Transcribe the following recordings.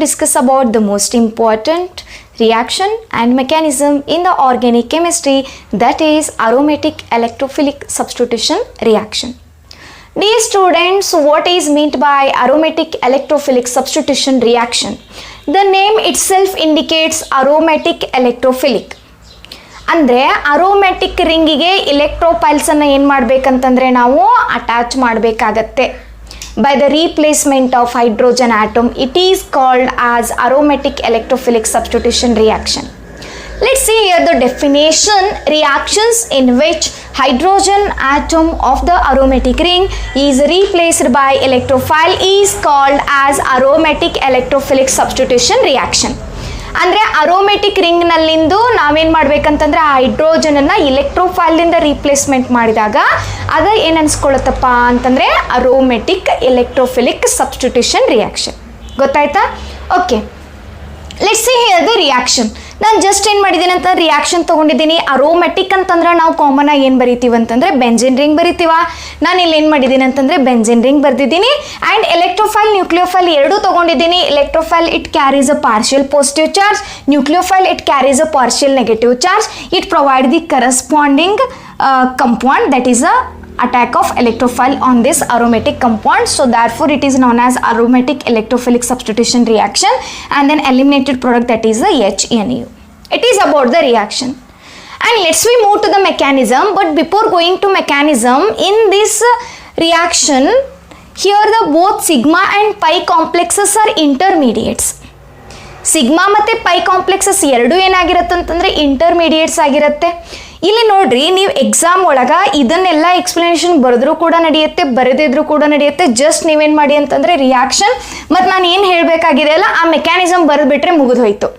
discuss about the most important reaction and mechanism in the organic chemistry, that is aromatic electrophilic substitution reaction. Dear students, what is meant by aromatic electrophilic substitution reaction? The name itself indicates aromatic electrophilic. ಅಂದರೆ aromatic ರಿಂಗಿಗೆ ಇಲೆಕ್ಟ್ರೋಫೈಲ್ಸನ್ನು ಏನು ಮಾಡಬೇಕಂತಂದರೆ ನಾವು attach ಮಾಡಬೇಕಾಗತ್ತೆ. By the replacement of hydrogen atom, it is called as aromatic electrophilic substitution reaction. Let's see here the definition. Reactions in which hydrogen atom of the aromatic ring is replaced by electrophile is called as aromatic electrophilic substitution reaction. ಅಂದರೆ aromatic ರಿಂಗ್ನಲ್ಲಿಂದು ನಾವೇನು ಮಾಡಬೇಕಂತಂದ್ರೆ ಆ ಹೈಡ್ರೋಜನನ್ನು ಇಲೆಕ್ಟ್ರೋಫೈಲ್ನಿಂದ replacement ಮಾಡಿದಾಗ ಅದು ಏನು ಅನ್ಸ್ಕೊಳ್ಳುತ್ತಪ್ಪ ಅಂತಂದರೆ aromatic electrophilic substitution reaction. ಗೊತ್ತಾಯ್ತಾ? Okay, let's see here the reaction. ನಾನು just ಏನು ಮಾಡಿದ್ದೀನಿ ಅಂತ ರಿಯಾಕ್ಷನ್ ತೊಗೊಂಡಿದ್ದೀನಿ. ಅರೋಮೆಟಿಕ್ ಅಂತಂದ್ರೆ ನಾವು ಕಾಮನ್ ಆಗಿ ಏನು ಬರಿತೀವಿ ಅಂತಂದರೆ ಬೆಂಜಿನ್ ರಿಂಗ್ ಬರಿತೀವ. ನಾನು ಇಲ್ಲಿ ಏನು ಮಾಡಿದ್ದೀನಿ ಅಂತಂದರೆ ಬೆಂಜಿನ್ ರಿಂಗ್ ಬರೆದಿದ್ದೀನಿ. ಆ್ಯಂಡ್ ಎಲೆಕ್ಟ್ರೋಫೈಲ್ ನ್ಯೂಕ್ಲಿಯೋಫೈಲ್ ಎರಡೂ ತೊಗೊಂಡಿದ್ದೀನಿ. Electrophile it carries a partial positive charge, nucleophile it carries a partial negative charge. It provide the corresponding compound, that is a attack of electrophile on this aromatic compound. So therefore it is known as aromatic electrophilic substitution reaction, and then eliminated product, that is the HNO. It is about the reaction. And let's we move to the mechanism. But before going to mechanism, in this reaction here the both sigma and pi complexes are intermediates. Sigma ಮತ್ತು pi complexes ಎರಡೂ ಏನಾಗಿರುತ್ತೆ ಅಂತಂದರೆ intermediates ಆಗಿರುತ್ತೆ. ಇಲ್ಲಿ ನೋಡ್ರಿ, ನೀವು exam ಒಳಗೆ ಇದನ್ನೆಲ್ಲ ಎಕ್ಸ್ಪ್ಲನೇಷನ್ ಬರೆದ್ರೂ ಕೂಡ ನಡೆಯುತ್ತೆ, ಬರೆದಿದ್ರು ಕೂಡ ನಡೆಯುತ್ತೆ. ಜಸ್ಟ್ ನೀವೇನು ಮಾಡಿ ಅಂತಂದರೆ ರಿಯಾಕ್ಷನ್ ಮತ್ತು ನಾನು ಏನು ಹೇಳಬೇಕಾಗಿದೆ ಅಲ್ಲ ಆ ಮೆಕ್ಯಾನಿಸಮ್ ಬರೆದ್ಬಿಟ್ರೆ ಮುಗಿದು ಹೋಯ್ತು.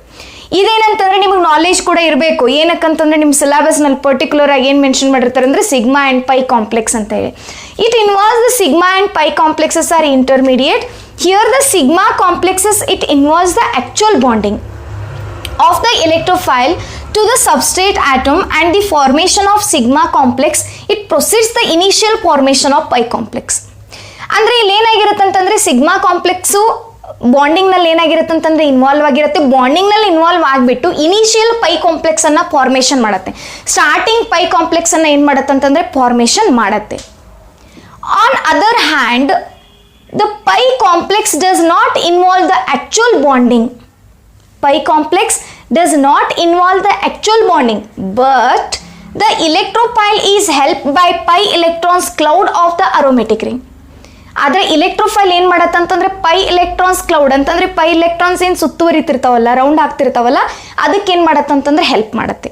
ಇದೇನಂತಂದರೆ ನಿಮಗೆ ನಾಲೆಜ್ ಕೂಡ ಇರಬೇಕು. ಏನಕ್ಕಂತಂದರೆ ನಿಮ್ಮ ಸಿಲೆಬಸ್ನಲ್ಲಿ ಪರ್ಟಿಕ್ಯುಲರ್ ಆಗಿ ಏನು ಮೆನ್ಷನ್ ಮಾಡಿರ್ತಾರೆ ಅಂದರೆ ಸಿಗ್ಮಾ ಆ್ಯಂಡ್ ಪೈ ಕಾಂಪ್ಲೆಕ್ಸ್ ಅಂತ ಹೇಳಿ. It involves the sigma and pi complexes are intermediate. Here the sigma complexes, it involves the actual bonding of the electrophile to the substrate atom and the formation of sigma complex. It precedes the initial formation of pi complex. ಅಂದರೆ ಇಲ್ಲಿ ಏನಾಗಿರುತ್ತೆ ಅಂತಂದರೆ sigma complex ಬಾಂಡಿಂಗ್ನಲ್ಲಿ ಏನಾಗಿರುತ್ತೆ ಅಂತಂದರೆ involve ಆಗಿರುತ್ತೆ. ಬಾಂಡಿಂಗ್ನಲ್ಲಿ involve ಆಗಿಬಿಟ್ಟು initial pi ಕಾಂಪ್ಲೆಕ್ಸನ್ನು formation ಮಾಡುತ್ತೆ. Starting pi ಕಾಂಪ್ಲೆಕ್ಸನ್ನು ಏನು ಮಾಡುತ್ತೆ ಅಂತಂದರೆ ಫಾರ್ಮೇಷನ್ ಮಾಡುತ್ತೆ. On other hand, the pi complex does not involve the actual bonding. Pi complex does not involve the actual bonding, but the electrophile is helped by pi electrons cloud of the aromatic ring. ಆದರೆ ಇಲೆಕ್ಟ್ರೋಫೈಲ್ ಏನು ಮಾಡತ್ತೆ ಅಂತಂದರೆ pi electrons cloud ಅಂತಂದರೆ pi electrons ಏನು ಸುತ್ತುವರಿತಿರ್ತಾವಲ್ಲ, round ಆಗ್ತಿರ್ತಾವಲ್ಲ, ಅದಕ್ಕೆ ಏನು ಮಾಡತ್ತೆ ಅಂತಂದರೆ ಹೆಲ್ಪ್ ಮಾಡುತ್ತೆ.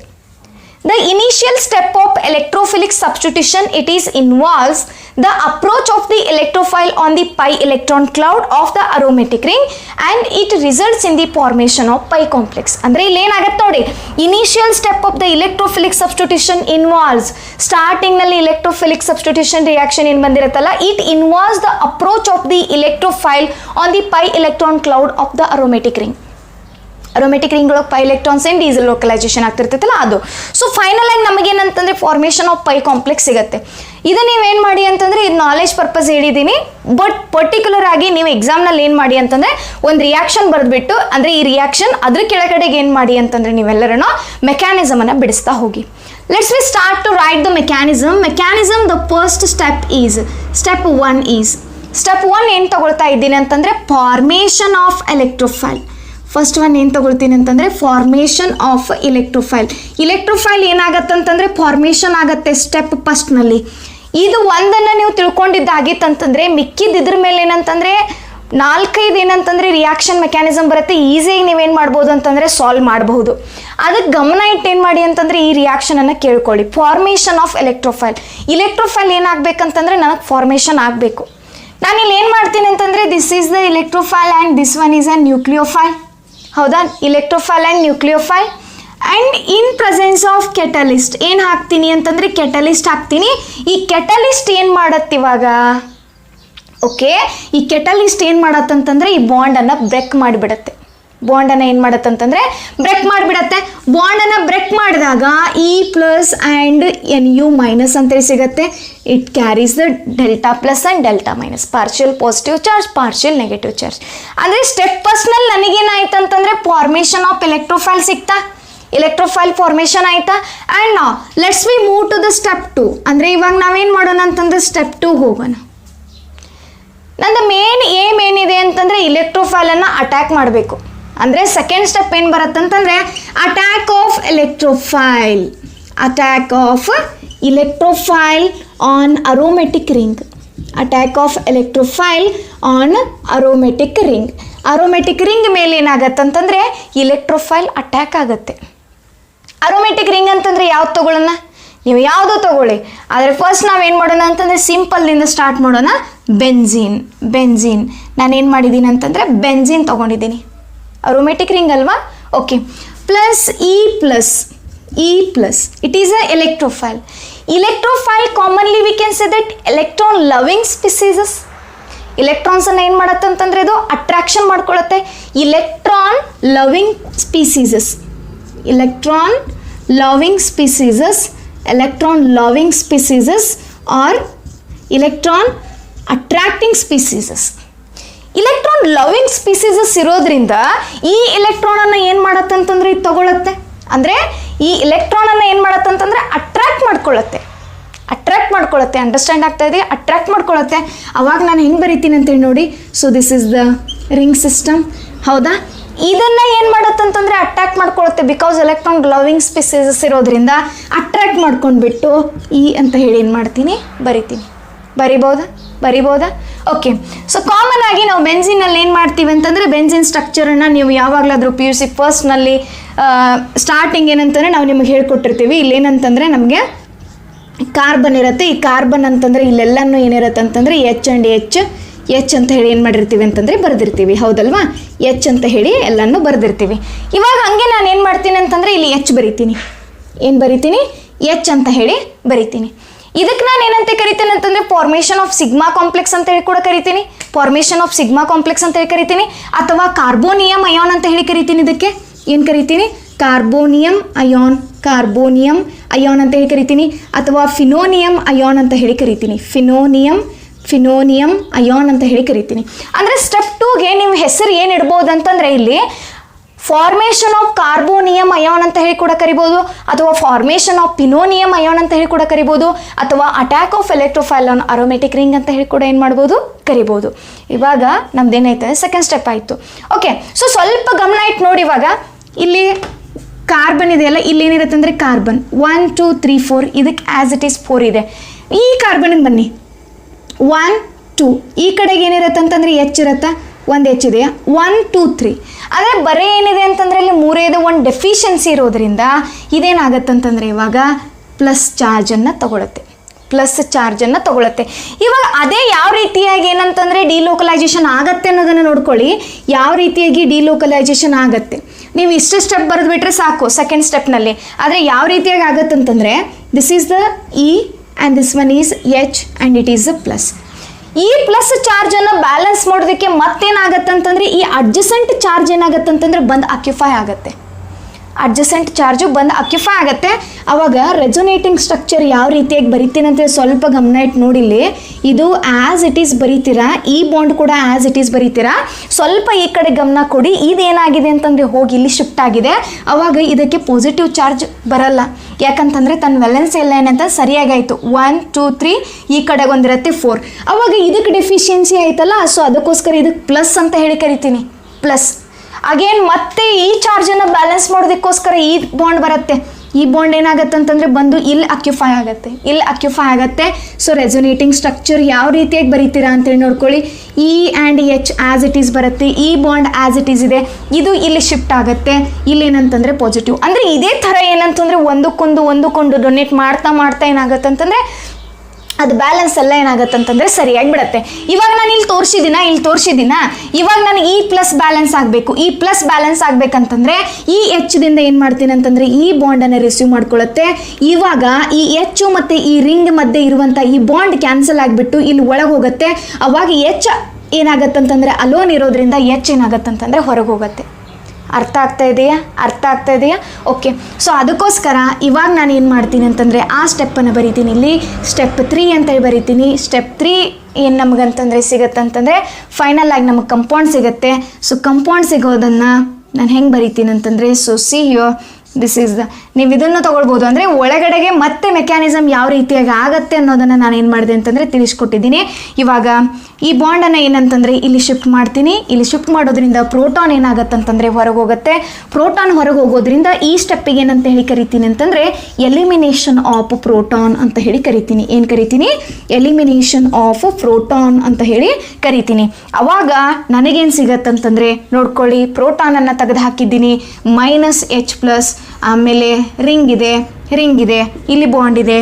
The initial step of electrophilic substitution, it is involves the approach of the electrophile on the pi electron cloud of the aromatic ring, and it results in the formation of pi complex. ಅಂದರೆ ಇಲ್ಲಿ ಏನಾಗುತ್ತೆ ನೋಡಿ, initial step of the electrophilic substitution involves, starting ನಲ್ಲಿ electrophilic substitution reaction ಏನು ಬಂದಿರುತ್ತಲ್ಲ, it involves the approach of the electrophile on the pi electron cloud of the aromatic ring. Aromatic ring ಒಳಗೆ pi electrons and diesel ಲೊಕಲೈಸೇಷನ್ ಆಗ್ತಿರ್ತೈತಲ್ಲ ಅದು. So final ಆಗಿ ನಮಗೇನಂತಂದರೆ formation of pi complex ಸಿಗುತ್ತೆ. ಇದು ನೀವೇನು ಮಾಡಿ ಅಂತಂದರೆ ಇದು ನಾಲೆಜ್ ಪರ್ಪಸ್ ಹೇಳಿದ್ದೀನಿ. ಬಟ್ ಪರ್ಟಿಕ್ಯುಲರ್ ಆಗಿ ನೀವು ಎಕ್ಸಾಮ್ನಲ್ಲಿ ಏನು ಮಾಡಿ ಅಂತಂದರೆ ಒಂದು ರಿಯಾಕ್ಷನ್ ಬರೆದ್ಬಿಟ್ಟು, ಅಂದರೆ ಈ ರಿಯಾಕ್ಷನ್ ಅದ್ರ ಕೆಳಗಡೆಗೆ ಏನು ಮಾಡಿ ಅಂತಂದರೆ ನೀವೆಲ್ಲರೂ ಮೆಕ್ಯಾನಿಸಮನ್ನು ಬಿಡಿಸ್ತಾ ಹೋಗಿ. Let's we start to write the mechanism. Mechanism the first step is, step 1 ಏನು ತಗೊಳ್ತಾ ಇದ್ದೀನಿ ಅಂತಂದರೆ formation of electrophile. First one ಏನು ತೊಗೊಳ್ತೀನಿ ಅಂತಂದರೆ ಫಾರ್ಮೇಷನ್ ಆಫ್ ಇಲೆಕ್ಟ್ರೋಫೈಲ್. ಇಲೆಕ್ಟ್ರೋಫೈಲ್ ಏನಾಗತ್ತಂತಂದರೆ ಫಾರ್ಮೇಷನ್ ಆಗುತ್ತೆ ಸ್ಟೆಪ್ ಫಸ್ಟ್ನಲ್ಲಿ. ಇದು ಒಂದನ್ನು ನೀವು ತಿಳ್ಕೊಂಡಿದ್ದಾಗಿತ್ತಂತಂದರೆ ಮಿಕ್ಕಿದ್ದು ಇದ್ರ ಮೇಲೆ ಏನಂತಂದರೆ 4-5 ಏನಂತಂದರೆ ರಿಯಾಕ್ಷನ್ ಮೆಕ್ಯಾನಿಸಮ್ ಬರುತ್ತೆ. ಈಸಿಯಾಗಿ ನೀವೇನು ಮಾಡ್ಬೋದು ಅಂತಂದರೆ ಸಾಲ್ವ್ ಮಾಡಬಹುದು. ಅದಕ್ಕೆ ಗಮನ ಇಟ್ಟು ಏನು ಮಾಡಿ ಅಂತಂದರೆ ಈ ರಿಯಾಕ್ಷನನ್ನು ಕೇಳ್ಕೊಳ್ಳಿ. ಫಾರ್ಮೇಷನ್ ಆಫ್ ಇಲೆಕ್ಟ್ರೋಫೈಲ್ ಏನಾಗಬೇಕಂತಂದರೆ ನನಗೆ ಫಾರ್ಮೇಷನ್ ಆಗಬೇಕು. ನಾನಿಲ್ಲಿ ಏನು ಮಾಡ್ತೀನಿ ಅಂತಂದರೆ this is the electrophile and this one is a nucleophile. ಹೌದಾ? Electrophile and nucleophile. And in presence of catalyst ಏನು ಹಾಕ್ತೀನಿ ಅಂತಂದರೆ ಕೆಟಲಿಸ್ಟ್ ಹಾಕ್ತೀನಿ. ಈ ಕೆಟಲಿಸ್ಟ್ ಏನು ಮಾಡತ್ತೆ ಇವಾಗ, ಓಕೆ, ಈ ಕೆಟಲಿಸ್ಟ್ ಏನು ಮಾಡತ್ತಂತಂದರೆ ಈ ಬಾಂಡನ್ನು ಬ್ರೇಕ್ ಮಾಡಿಬಿಡತ್ತೆ. ಬಾಂಡನ್ನು ಏನು ಮಾಡತ್ತಂತಂದರೆ ಬ್ರೇಕ್ ಮಾಡಿಬಿಡತ್ತೆ. ಬಾಂಡನ್ನು ಬ್ರೇಕ್ ಮಾಡಿದಾಗ E plus and N U minus ಅಂತೇಳಿ ಸಿಗುತ್ತೆ. It carries the delta plus and delta minus, partial positive charge, partial negative charge. ಅಂದರೆ ಸ್ಟೆಪ್ ಫಸ್ಟ್ನಲ್ಲಿ ನನಗೇನಾಯ್ತು ಅಂತಂದರೆ ಫಾರ್ಮೇಷನ್ ಆಫ್ ಎಲೆಕ್ಟ್ರೋಫೈಲ್ ಸಿಗ್ತಾ, ಎಲೆಕ್ಟ್ರೋಫೈಲ್ ಫಾರ್ಮೇಷನ್ ಆಯಿತಾ. ಆ್ಯಂಡ್ ನಾ let's we move to the step 2. ಅಂದರೆ ಇವಾಗ ನಾವೇನು ಮಾಡೋಣ ಅಂತಂದರೆ ಸ್ಟೆಪ್ 2 ಹೋಗೋಣ. ನಂದು ಮೇನ್ ಏಮ್ ಏನಿದೆ ಅಂತಂದರೆ ಇಲೆಕ್ಟ್ರೋಫೈಲನ್ನು ಅಟ್ಯಾಕ್ ಮಾಡಬೇಕು. ಅಂದರೆ ಸೆಕೆಂಡ್ ಸ್ಟೆಪ್ ಏನು ಬರುತ್ತಂತಂದರೆ attack of electrophile, attack of electrophile on aromatic ring, attack of electrophile on aromatic ring. Aromatic ring ಮೇಲೆ ಏನಾಗತ್ತಂತಂದರೆ ಇಲೆಕ್ಟ್ರೋಫೈಲ್ ಅಟ್ಯಾಕ್ ಆಗುತ್ತೆ. ಅರೋಮೆಟಿಕ್ ರಿಂಗ್ ಅಂತಂದರೆ ಯಾವ್ದು ತೊಗೊಳ್ಳೋಣ, ನೀವು ಯಾವುದೋ ತೊಗೊಳ್ಳಿ. ಆದರೆ ಫಸ್ಟ್ ನಾವೇನು ಮಾಡೋಣ ಅಂತಂದರೆ ಸಿಂಪಲ್ನಿಂದ ಸ್ಟಾರ್ಟ್ ಮಾಡೋಣ. ಬೆಂಝೀನ್, ಬೆಂಝೀನ್ ನಾನೇನು ಮಾಡಿದ್ದೀನಿ ಅಂತಂದರೆ ಬೆಂಝೀನ್ ತೊಗೊಂಡಿದ್ದೀನಿ, ಅರೋಮೆಟಿಕ್ ರಿಂಗ್ ಅಲ್ವಾ. Okay, plus E plus, E plus it is a electrophile. Electrophile commonly we can say that electron loving species. ಇಲೆಕ್ಟ್ರಾನ್ಸನ್ನು ಏನು ಮಾಡುತ್ತೆ ಅಂತಂದರೆ ಇದು ಅಟ್ರಾಕ್ಷನ್ ಮಾಡ್ಕೊಳ್ಳುತ್ತೆ. Electron loving species, electron loving species, electron loving species or electron attracting species. electron loving species ಇರೋದ್ರಿಂದ ಈ ಎಲೆಕ್ಟ್ರಾನನ್ನು ಏನು ಮಾಡತ್ತಂತಂದ್ರೆ ಇದು ತಗೊಳುತ್ತೆ. ಅಂದರೆ ಈ ಎಲೆಕ್ಟ್ರಾನನ್ನು ಏನು ಮಾಡತ್ತಂತಂದರೆ ಅಟ್ರಾಕ್ಟ್ ಮಾಡ್ಕೊಳ್ಳುತ್ತೆ. ಅಂಡರ್ಸ್ಟ್ಯಾಂಡ್ ಆಗ್ತಾ ಇದೆ? ಅಟ್ರಾಕ್ಟ್ ಮಾಡ್ಕೊಳ್ಳುತ್ತೆ. ಅವಾಗ ನಾನು ಹೆಂಗೆ ಬರಿತೀನಿ ಅಂತೇಳಿ ನೋಡಿ. So this is the ring system, ಹೌದಾ. ಇದನ್ನು ಏನು ಮಾಡತ್ತಂತಂದರೆ ಅಟ್ರಾಕ್ಟ್ ಮಾಡ್ಕೊಳ್ಳುತ್ತೆ. ಬಿಕಾಸ್ ಎಲೆಕ್ಟ್ರಾನ್ ಲವಿಂಗ್ ಸ್ಪೀಸೀಸಸ್ ಇರೋದ್ರಿಂದ ಅಟ್ರಾಕ್ಟ್ ಮಾಡ್ಕೊಂಡ್ಬಿಟ್ಟು ಇ ಅಂತ ಹೇಳಿ ಏನು ಮಾಡ್ತೀನಿ, ಬರಿಬೋದಾ. ಓಕೆ, ಸೊ ಕಾಮನ್ ಆಗಿ ನಾವು ಬೆಂಝೀನಲ್ಲಿ ಏನು ಮಾಡ್ತೀವಿ ಅಂತಂದರೆ ಬೆಂಝೀನ್ ಸ್ಟ್ರಕ್ಚರನ್ನು ನೀವು ಯಾವಾಗಲಾದರೂ PUC ಫಸ್ಟ್ನಲ್ಲಿ ಸ್ಟಾರ್ಟಿಂಗ್ ಏನಂತಂದರೆ ನಾವು ನಿಮಗೆ ಹೇಳ್ಕೊಟ್ಟಿರ್ತೀವಿ. ಇಲ್ಲೇನಂತಂದರೆ ನಮಗೆ ಕಾರ್ಬನ್ ಇರುತ್ತೆ. ಈ ಕಾರ್ಬನ್ ಅಂತಂದರೆ ಇಲ್ಲೆಲ್ಲನೂ ಏನಿರುತ್ತೆ ಅಂತಂದರೆ ಎಚ್ ಆ್ಯಂಡ್ ಎಚ್ ಅಂತ ಹೇಳಿ ಏನು ಮಾಡಿರ್ತೀವಿ ಅಂತಂದರೆ ಬರೆದಿರ್ತೀವಿ, ಹೌದಲ್ವಾ. ಎಚ್ ಅಂತ ಹೇಳಿ ಎಲ್ಲನೂ ಬರೆದಿರ್ತೀವಿ. ಇವಾಗ ಹಂಗೆ ನಾನು ಏನು ಮಾಡ್ತೀನಿ ಅಂತಂದರೆ ಇಲ್ಲಿ ಎಚ್ ಬರಿತೀನಿ. ಏನು ಬರಿತೀನಿ? ಎಚ್ ಅಂತ ಹೇಳಿ ಬರಿತೀನಿ. ಇದಕ್ಕೆ ನಾನು ಏನಂತ ಕರಿತೀನಿ ಅಂತಂದರೆ ಫಾರ್ಮೇಷನ್ ಆಫ್ ಸಿಗ್ಮಾ ಕಾಂಪ್ಲೆಕ್ಸ್ ಅಂತ ಹೇಳಿ ಕೂಡ ಕರಿತೀನಿ. ಅಥವಾ ಕಾರ್ಬೋನಿಯಂ ಅಯಾನ್ ಅಂತ ಹೇಳಿ ಕರಿತೀನಿ. ಇದಕ್ಕೆ ಏನು ಕರಿತೀನಿ? ಕಾರ್ಬೋನಿಯಂ ಅಯಾನ್ ಅಂತ ಹೇಳಿ ಕರಿತೀನಿ. ಅಥವಾ ಫಿನೋನಿಯಂ ಅಯಾನ್ ಅಂತ ಹೇಳಿ ಕರಿತೀನಿ. ಫಿನೋನಿಯಂ ಅಯಾನ್ ಅಂತ ಹೇಳಿ ಕರಿತೀನಿ. ಅಂದರೆ ಸ್ಟೆಪ್ 2ಗೆ ನೀವು ಹೆಸರು ಏನು ಇಡ್ಬೋದು ಅಂತಂದರೆ ಇಲ್ಲಿ ಫಾರ್ಮೇಷನ್ ಆಫ್ ಕಾರ್ಬೋನಿಯಂ ಅಯಾನ್ ಅಂತ ಹೇಳಿ ಕೂಡ ಕರಿಬೋದು, ಅಥವಾ ಫಾರ್ಮೇಷನ್ ಆಫ್ ಪಿನೋನಿಯಂ ಅಯಾನ್ ಅಂತ ಹೇಳಿ ಕೂಡ ಕರಿಬೋದು, ಅಥವಾ attack of electrophile on aromatic ring ಅಂತ ಹೇಳಿ ಕೂಡ ಏನು ಮಾಡ್ಬೋದು, ಕರಿಬೋದು. ಇವಾಗ ನಮ್ದೇನಾಯ್ತದೆ, ಸೆಕೆಂಡ್ ಸ್ಟೆಪ್ ಆಯಿತು. ಓಕೆ, ಸೊ ಸ್ವಲ್ಪ ಗಮನ ಇಟ್ಟು ನೋಡಿ. ಇವಾಗ ಇಲ್ಲಿ ಕಾರ್ಬನ್ ಇದೆಯಲ್ಲ, ಇಲ್ಲಿ ಏನಿರುತ್ತೆ ಅಂದರೆ ಕಾರ್ಬನ್ 1 2 3 4, ಇದಕ್ಕೆ ಆ್ಯಸ್ ಇಟ್ ಈಸ್ 4 ಇದೆ. ಈ ಕಾರ್ಬನ್ಗೆ ಬನ್ನಿ 1 2, ಈ ಕಡೆಗೆ ಏನಿರುತ್ತೆ ಅಂತಂದರೆ ಎಚ್ ಇರುತ್ತೆ, ಒಂದು ಎಚ್ ಇದೆಯಾ 1 2 3. ಆದರೆ ಬರೀ ಏನಿದೆ ಅಂತಂದರೆ ಇಲ್ಲಿ 3 ಇದೆ, ಒಂದು ಡೆಫಿಷಿಯನ್ಸಿ ಇರೋದ್ರಿಂದ ಇದೇನಾಗತ್ತಂತಂದರೆ ಇವಾಗ ಪ್ಲಸ್ ಚಾರ್ಜನ್ನು ತಗೊಳುತ್ತೆ. ಇವಾಗ ಅದೇ ಯಾವ ರೀತಿಯಾಗಿ ಏನಂತಂದರೆ ಡಿಲೋಕಲೈಸೇಷನ್ ಆಗತ್ತೆ ಅನ್ನೋದನ್ನು ನೋಡ್ಕೊಳ್ಳಿ. ಯಾವ ರೀತಿಯಾಗಿ ಡಿಲೋಕಲೈಸೇಷನ್ ಆಗತ್ತೆ ನೀವು ಇಷ್ಟು ಸ್ಟೆಪ್ ಬರೆದುಬಿಟ್ರೆ ಸಾಕು ಸೆಕೆಂಡ್ ಸ್ಟೆಪ್ನಲ್ಲಿ. ಆದರೆ ಯಾವ ರೀತಿಯಾಗಿ ಆಗತ್ತಂತಂದರೆ this is the E and this one is H and it is a plus. ಈ ಪ್ಲಸ್ ಚಾರ್ಜನ್ನು ಬ್ಯಾಲೆನ್ಸ್ ಮಾಡೋದಕ್ಕೆ ಮತ್ತೇನಾಗತ್ತಂತಂದರೆ ಈ ಅಡ್ಜಸೆಂಟ್ ಚಾರ್ಜ್ ಏನಾಗತ್ತಂತಂದರೆ ಬಂದು ಅಕ್ಯುಫೈ ಆಗುತ್ತೆ. ಅವಾಗ ರೆಸೊನೇಟಿಂಗ್ ಸ್ಟ್ರಕ್ಚರ್ ಯಾವ ರೀತಿಯಾಗಿ ಬರಿತೀನಂತ ಸ್ವಲ್ಪ ಗಮನ ಇಟ್ಟು ನೋಡಿಲ್ಲಿ. ಇದು ಆ್ಯಸ್ ಇಟ್ ಈಸ್ ಬರೀತೀರಾ, ಈ ಬಾಂಡ್ ಕೂಡ ಆ್ಯಸ್ ಇಟ್ ಈಸ್ ಬರೀತೀರಾ. ಸ್ವಲ್ಪ ಈ ಕಡೆ ಗಮನ ಕೊಡಿ. ಇದೇನಾಗಿದೆ ಅಂತಂದರೆ ಹೋಗಿ ಇಲ್ಲಿ ಶಿಫ್ಟ್ ಆಗಿದೆ. ಅವಾಗ ಇದಕ್ಕೆ ಪಾಸಿಟಿವ್ ಚಾರ್ಜ್ ಬರಲ್ಲ. ಯಾಕಂತಂದರೆ ತನ್ನ ವೆಲೆನ್ಸ್ ಎಲ್ಲ ಏನಂತ ಸರಿಯಾಗಾಯಿತು. 1 2 3, ಈ ಕಡೆಗೆ ಒಂದಿರುತ್ತೆ 4. ಅವಾಗ ಇದಕ್ಕೆ ಡೆಫಿಷಿಯನ್ಸಿ ಆಯ್ತಲ್ಲ, ಸೊ ಅದಕ್ಕೋಸ್ಕರ ಇದಕ್ಕೆ ಪ್ಲಸ್ ಅಂತ ಹೇಳಿ ಕರಿತೀನಿ. ಪ್ಲಸ್ ಅಗೇನ್ ಮತ್ತೆ ಈ ಚಾರ್ಜನ್ನು ಬ್ಯಾಲೆನ್ಸ್ ಮಾಡೋದಕ್ಕೋಸ್ಕರ ಈ ಬಾಂಡ್ ಬರುತ್ತೆ. ಈ ಬಾಂಡ್ ಏನಾಗುತ್ತೆ ಅಂತಂದರೆ ಬಂದು ಇಲ್ಲಿ ಅಕ್ಯುಫೈ ಆಗುತ್ತೆ. ಸೊ ರೆಸೊನೇಟಿಂಗ್ ಸ್ಟ್ರಕ್ಚರ್ ಯಾವ ರೀತಿಯಾಗಿ ಬರೀತೀರಾ ಅಂತೇಳಿ ನೋಡ್ಕೊಳ್ಳಿ. E and H as it is ಬರುತ್ತೆ. ಈ ಬಾಂಡ್ ಆ್ಯಸ್ ಇಟ್ ಈಸ್ ಇದೆ, ಇದು ಇಲ್ಲಿ ಶಿಫ್ಟ್ ಆಗುತ್ತೆ. ಇಲ್ಲಿ ಏನಂತಂದರೆ ಪಾಸಿಟಿವ್. ಅಂದರೆ ಇದೇ ಥರ ಏನಂತಂದರೆ ಒಂದಕ್ಕೊಂದು ಡೊನೇಟ್ ಮಾಡ್ತಾ ಏನಾಗುತ್ತೆ ಅಂತಂದರೆ ಅದು ಬ್ಯಾಲೆನ್ಸ್ ಎಲ್ಲ ಏನಾಗುತ್ತೆ ಅಂತಂದರೆ ಸರಿಯಾಗಿ ಬಿಡುತ್ತೆ. ಇವಾಗ ನಾನು ಇಲ್ಲಿ ತೋರಿಸಿದ್ದೀನ. ಇವಾಗ ನನಗೆ ಈ ಪ್ಲಸ್ ಬ್ಯಾಲೆನ್ಸ್ ಆಗಬೇಕು. ಈ ಪ್ಲಸ್ ಬ್ಯಾಲೆನ್ಸ್ ಆಗಬೇಕಂತಂದರೆ ಈ ಎಚ್ದಿಂದ ಏನು ಮಾಡ್ತೀನಿ ಅಂತಂದರೆ ಈ ಬಾಂಡನ್ನು ರಿಸೀವ್ ಮಾಡ್ಕೊಳ್ಳುತ್ತೆ. ಇವಾಗ ಈ ಎಚ್ ಮತ್ತು ಈ ರಿಂಗ್ ಮಧ್ಯೆ ಇರುವಂಥ ಈ ಬಾಂಡ್ ಕ್ಯಾನ್ಸಲ್ ಆಗಿಬಿಟ್ಟು ಇಲ್ಲಿ ಒಳಗೆ ಹೋಗುತ್ತೆ. ಅವಾಗ ಎಚ್ ಏನಾಗತ್ತಂತಂದರೆ ಅಲೋನ್ ಇರೋದ್ರಿಂದ ಎಚ್ ಏನಾಗತ್ತಂತಂದರೆ ಹೊರಗೆ ಹೋಗುತ್ತೆ. ಅರ್ಥ ಆಗ್ತಾ ಇದೆಯಾ ಓಕೆ. ಸೊ ಅದಕ್ಕೋಸ್ಕರ ಇವಾಗ ನಾನು ಏನು ಮಾಡ್ತೀನಿ ಅಂತಂದರೆ ಆ ಸ್ಟೆಪ್ಪನ್ನು ಬರಿತೀನಿ. ಇಲ್ಲಿ ಸ್ಟೆಪ್ 3 ಅಂತೇಳಿ ಬರಿತೀನಿ. ಸ್ಟೆಪ್ 3 ಏನು ನಮಗಂತಂದರೆ ಸಿಗುತ್ತಂತಂದರೆ ಫೈನಲ್ ಆಗಿ ನಮಗೆ ಕಂಪೌಂಡ್ ಸಿಗುತ್ತೆ. ಸೊ ಕಂಪೌಂಡ್ ಸಿಗೋದನ್ನು ನಾನು ಹೆಂಗೆ ಬರಿತೀನಿ ಅಂತಂದರೆ, so see here this is the, ನೀವು ಇದನ್ನು ತೊಗೊಳ್ಬೋದು. ಅಂದರೆ ಒಳಗಡೆಗೆ ಮತ್ತೆ ಮೆಕ್ಯಾನಿಸಮ್ ಯಾವ ರೀತಿಯಾಗಿ ಆಗುತ್ತೆ ಅನ್ನೋದನ್ನು ನಾನು ಏನು ಮಾಡಿದೆ ಅಂತಂದರೆ ತಿಳಿಸ್ಕೊಟ್ಟಿದ್ದೀನಿ. ಇವಾಗ ಈ ಬಾಂಡನ್ನು ಏನಂತಂದರೆ ಇಲ್ಲಿ ಶಿಫ್ಟ್ ಮಾಡ್ತೀನಿ. ಇಲ್ಲಿ ಶಿಫ್ಟ್ ಮಾಡೋದ್ರಿಂದ ಪ್ರೋಟಾನ್ ಏನಾಗತ್ತಂತಂದರೆ ಹೊರಗೆ ಹೋಗುತ್ತೆ. ಪ್ರೋಟಾನ್ ಹೊರಗೆ ಹೋಗೋದ್ರಿಂದ ಈ ಸ್ಟೆಪ್ಪಿಗೆ ಏನಂತ ಹೇಳಿ ಕರಿತೀನಿ ಅಂತಂದರೆ ಎಲಿಮಿನೇಷನ್ ಆಫ್ ಪ್ರೋಟಾನ್ ಅಂತ ಹೇಳಿ ಕರಿತೀನಿ. ಏನು ಕರಿತೀನಿ? ಎಲಿಮಿನೇಷನ್ ಆಫ್ ಪ್ರೋಟಾನ್ ಅಂತ ಹೇಳಿ ಕರಿತೀನಿ. ಅವಾಗ ನನಗೇನು ಸಿಗತ್ತಂತಂದರೆ ನೋಡ್ಕೊಳ್ಳಿ, ಪ್ರೋಟಾನನ್ನು ತೆಗೆದು ಹಾಕಿದ್ದೀನಿ, -H+, ಆಮೇಲೆ ರಿಂಗ್ ಇದೆ, ಇಲ್ಲಿ ಬಾಂಡ್ ಇದೆ,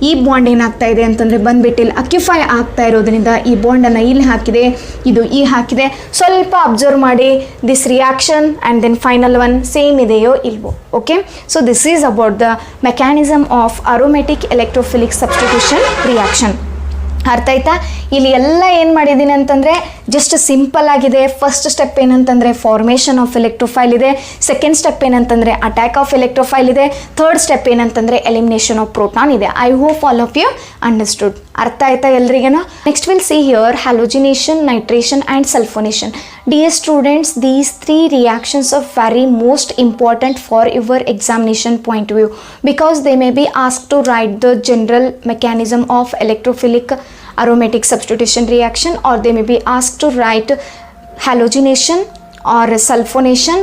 ಈ ಬಾಂಡ್ ಏನಾಗ್ತಾ ಇದೆ ಅಂತಂದರೆ ಬಂದ್ಬಿಟ್ಟು ಇಲ್ಲಿ ಅಕ್ಯುಫೈ ಆಗ್ತಾ ಇರೋದ್ರಿಂದ ಈ ಬಾಂಡನ್ನು ಇಲ್ಲಿ ಹಾಕಿದೆ, ಇದು ಈ ಹಾಕಿದೆ. ಸ್ವಲ್ಪ ಅಬ್ಸರ್ವ್ ಮಾಡಿ, this reaction and then final one same ಇದೆಯೋ ಇಲ್ವೋ. Okay, so this is about the mechanism of aromatic electrophilic substitution reaction. ಅರ್ಥ ಆಯ್ತಾ? ಇಲ್ಲಿ ಎಲ್ಲ ಏನು ಮಾಡಿದ್ದೀನಿ ಅಂತಂದರೆ ಜಸ್ಟ್ ಸಿಂಪಲ್ ಆಗಿದೆ. ಫಸ್ಟ್ ಸ್ಟೆಪ್ ಏನಂತಂದರೆ ಫಾರ್ಮೇಷನ್ ಆಫ್ ಎಲೆಕ್ಟ್ರೋಫೈಲ್ ಇದೆ, ಸೆಕೆಂಡ್ ಸ್ಟೆಪ್ ಏನಂತಂದರೆ ಅಟ್ಯಾಕ್ ಆಫ್ ಎಲೆಕ್ಟ್ರೋಫೈಲ್ ಇದೆ, ಥರ್ಡ್ ಸ್ಟೆಪ್ ಏನಂತಂದರೆ ಎಲಿಮಿನೇಷನ್ ಆಫ್ ಪ್ರೋಟಾನ್ ಇದೆ. I hope all of you understood. ಅರ್ಥ ಆಯ್ತಾ ಎಲ್ರಿಗೇನೋ? Next will see here ಹ್ಯಾಲೋಜಿನೇಷನ್, nitration and sulphonation. Dear students, these 3 reactions are very most important for your examination point of view because they may be asked to write the general mechanism of electrophilic aromatic substitution reaction, or they may be asked to write halogenation or sulfonation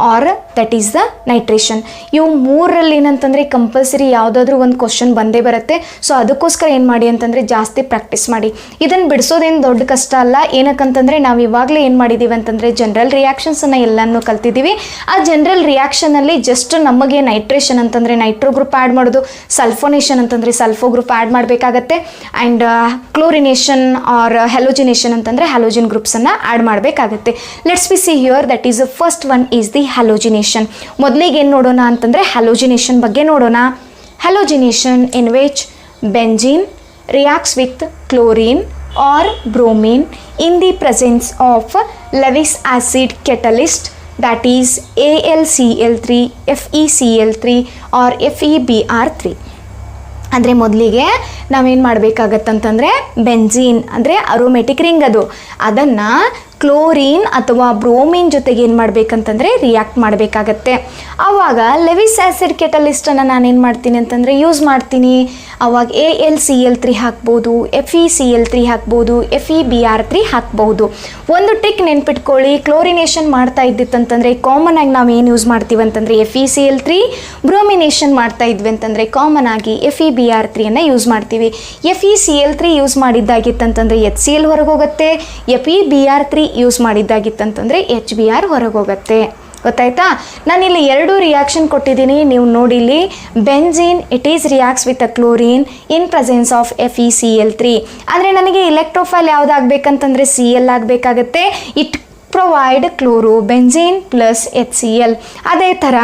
or that is the nitration. ಇವು ಮೂರರಲ್ಲಿ ಏನಂತಂದರೆ compulsory ಯಾವುದಾದ್ರೂ ಒಂದು question ಬಂದೇ ಬರುತ್ತೆ. So ಅದಕ್ಕೋಸ್ಕರ ಏನು ಮಾಡಿ ಅಂತಂದರೆ ಜಾಸ್ತಿ ಪ್ರಾಕ್ಟೀಸ್ ಮಾಡಿ. ಇದನ್ನು ಬಿಡಿಸೋದೇನು ದೊಡ್ಡ ಕಷ್ಟ ಅಲ್ಲ. ಏನಕ್ಕಂತಂದರೆ ನಾವು ಇವಾಗಲೇ ಏನು ಮಾಡಿದ್ದೀವಿ ಅಂತಂದರೆ ಜನರಲ್ ರಿಯಾಕ್ಷನ್ಸನ್ನು ಎಲ್ಲನೂ ಕಲ್ತಿದ್ದೀವಿ. ಆ ಜನರಲ್ ರಿಯಾಕ್ಷನಲ್ಲಿ ಜಸ್ಟ್ ನಮಗೆ ನೈಟ್ರೇಷನ್ ಅಂತಂದರೆ ನೈಟ್ರೋ ಗ್ರೂಪ್ ಆ್ಯಡ್ ಮಾಡೋದು, ಸಲ್ಫೋನೇಷನ್ ಅಂತಂದರೆ ಸಲ್ಫೋ ಗ್ರೂಪ್ ಆ್ಯಡ್ ಮಾಡಬೇಕಾಗತ್ತೆ, ಆ್ಯಂಡ್ ಕ್ಲೋರಿನೇಷನ್ ಆರ್ ಹ್ಯಾಲೋಜಿನೇಷನ್ ಅಂತಂದರೆ ಹ್ಯಾಲೋಜಿನ್ ಗ್ರೂಪ್ಸನ್ನು ಆ್ಯಡ್ ಮಾಡಬೇಕಾಗತ್ತೆ. Let's be see here that is first one is the halogenation. ಮೊದಲಿಗೆ ಏನು ನೋಡೋಣ ಅಂತಂದರೆ ಹ್ಯಾಲೋಜಿನೇಷನ್ ಬಗ್ಗೆ ನೋಡೋಣ. Halogenation in which benzene reacts with chlorine or bromine in the presence of Lewis acid catalyst that is AlCl3, FeCl3 or FeBr3. ಅಂದರೆ ಮೊದಲಿಗೆ ನಾವೇನು ಮಾಡಬೇಕಾಗತ್ತಂತಂದರೆ benzene ಅಂದರೆ ಅರೋಮೆಟಿಕ್ ರಿಂಗ್ ಅದನ್ನು ಕ್ಲೋರಿನ್ ಅಥವಾ ಬ್ರೋಮಿನ್ ಜೊತೆಗೆ ಏನು ಮಾಡಬೇಕಂತಂದರೆ ರಿಯಾಕ್ಟ್ ಮಾಡಬೇಕಾಗತ್ತೆ. ಆವಾಗ ಲೆವಿಸ್ ಆ್ಯಸಿಡ್ ಕೆಟಲಿಸ್ಟನ್ನು ನಾನೇನು ಮಾಡ್ತೀನಿ ಅಂತಂದರೆ ಯೂಸ್ ಮಾಡ್ತೀನಿ. ಆವಾಗ AlCl3 ಹಾಕ್ಬೋದು, FeCl3 ಹಾಕ್ಬೋದು, FeBr3 ಹಾಕ್ಬೋದು. ಒಂದು ಟಿಕ್ ನೆನ್ಪಿಟ್ಕೊಳ್ಳಿ, ಕ್ಲೋರಿನೇಷನ್ ಮಾಡ್ತಾ ಇದ್ದಿತ್ತಂತಂದರೆ ಕಾಮನ್ ಆಗಿ ನಾವು ಏನು ಯೂಸ್ ಮಾಡ್ತೀವಿ ಅಂತಂದರೆ FeCl3, ಬ್ರೋಮಿನೇಷನ್ ಮಾಡ್ತಾ ಇದ್ವಿ ಅಂತಂದರೆ ಕಾಮನ್ ಆಗಿ FeBr3ಯನ್ನು ಯೂಸ್ ಮಾಡ್ತೀವಿ. FeCl3 ಯೂಸ್ ಮಾಡಿದ್ದಾಗಿತ್ತಂತಂದರೆ HCl ಹೊರಗೆ ಹೋಗುತ್ತೆ, FeBr3 ಯೂಸ್ ಮಾಡಿದ್ದಾಗಿತ್ತಂತಂದರೆ HBr ಹೊರಗೆ ಹೋಗುತ್ತೆ. ಗೊತ್ತಾಯ್ತಾ? ನಾನಿಲ್ಲಿ 2 ರಿಯಾಕ್ಷನ್ ಕೊಟ್ಟಿದ್ದೀನಿ, ನೀವು ನೋಡಿಲಿ. Benzene it is reacts with a chlorine in presence of FeCl3. ಅಂದರೆ ನನಗೆ ಇಲೆಕ್ಟ್ರೋಫೈಲ್ ಯಾವುದಾಗಬೇಕಂತಂದರೆ Cl ಆಗಬೇಕಾಗತ್ತೆ. It provide chlorobenzene plus HCl. ಅದೇ ಥರ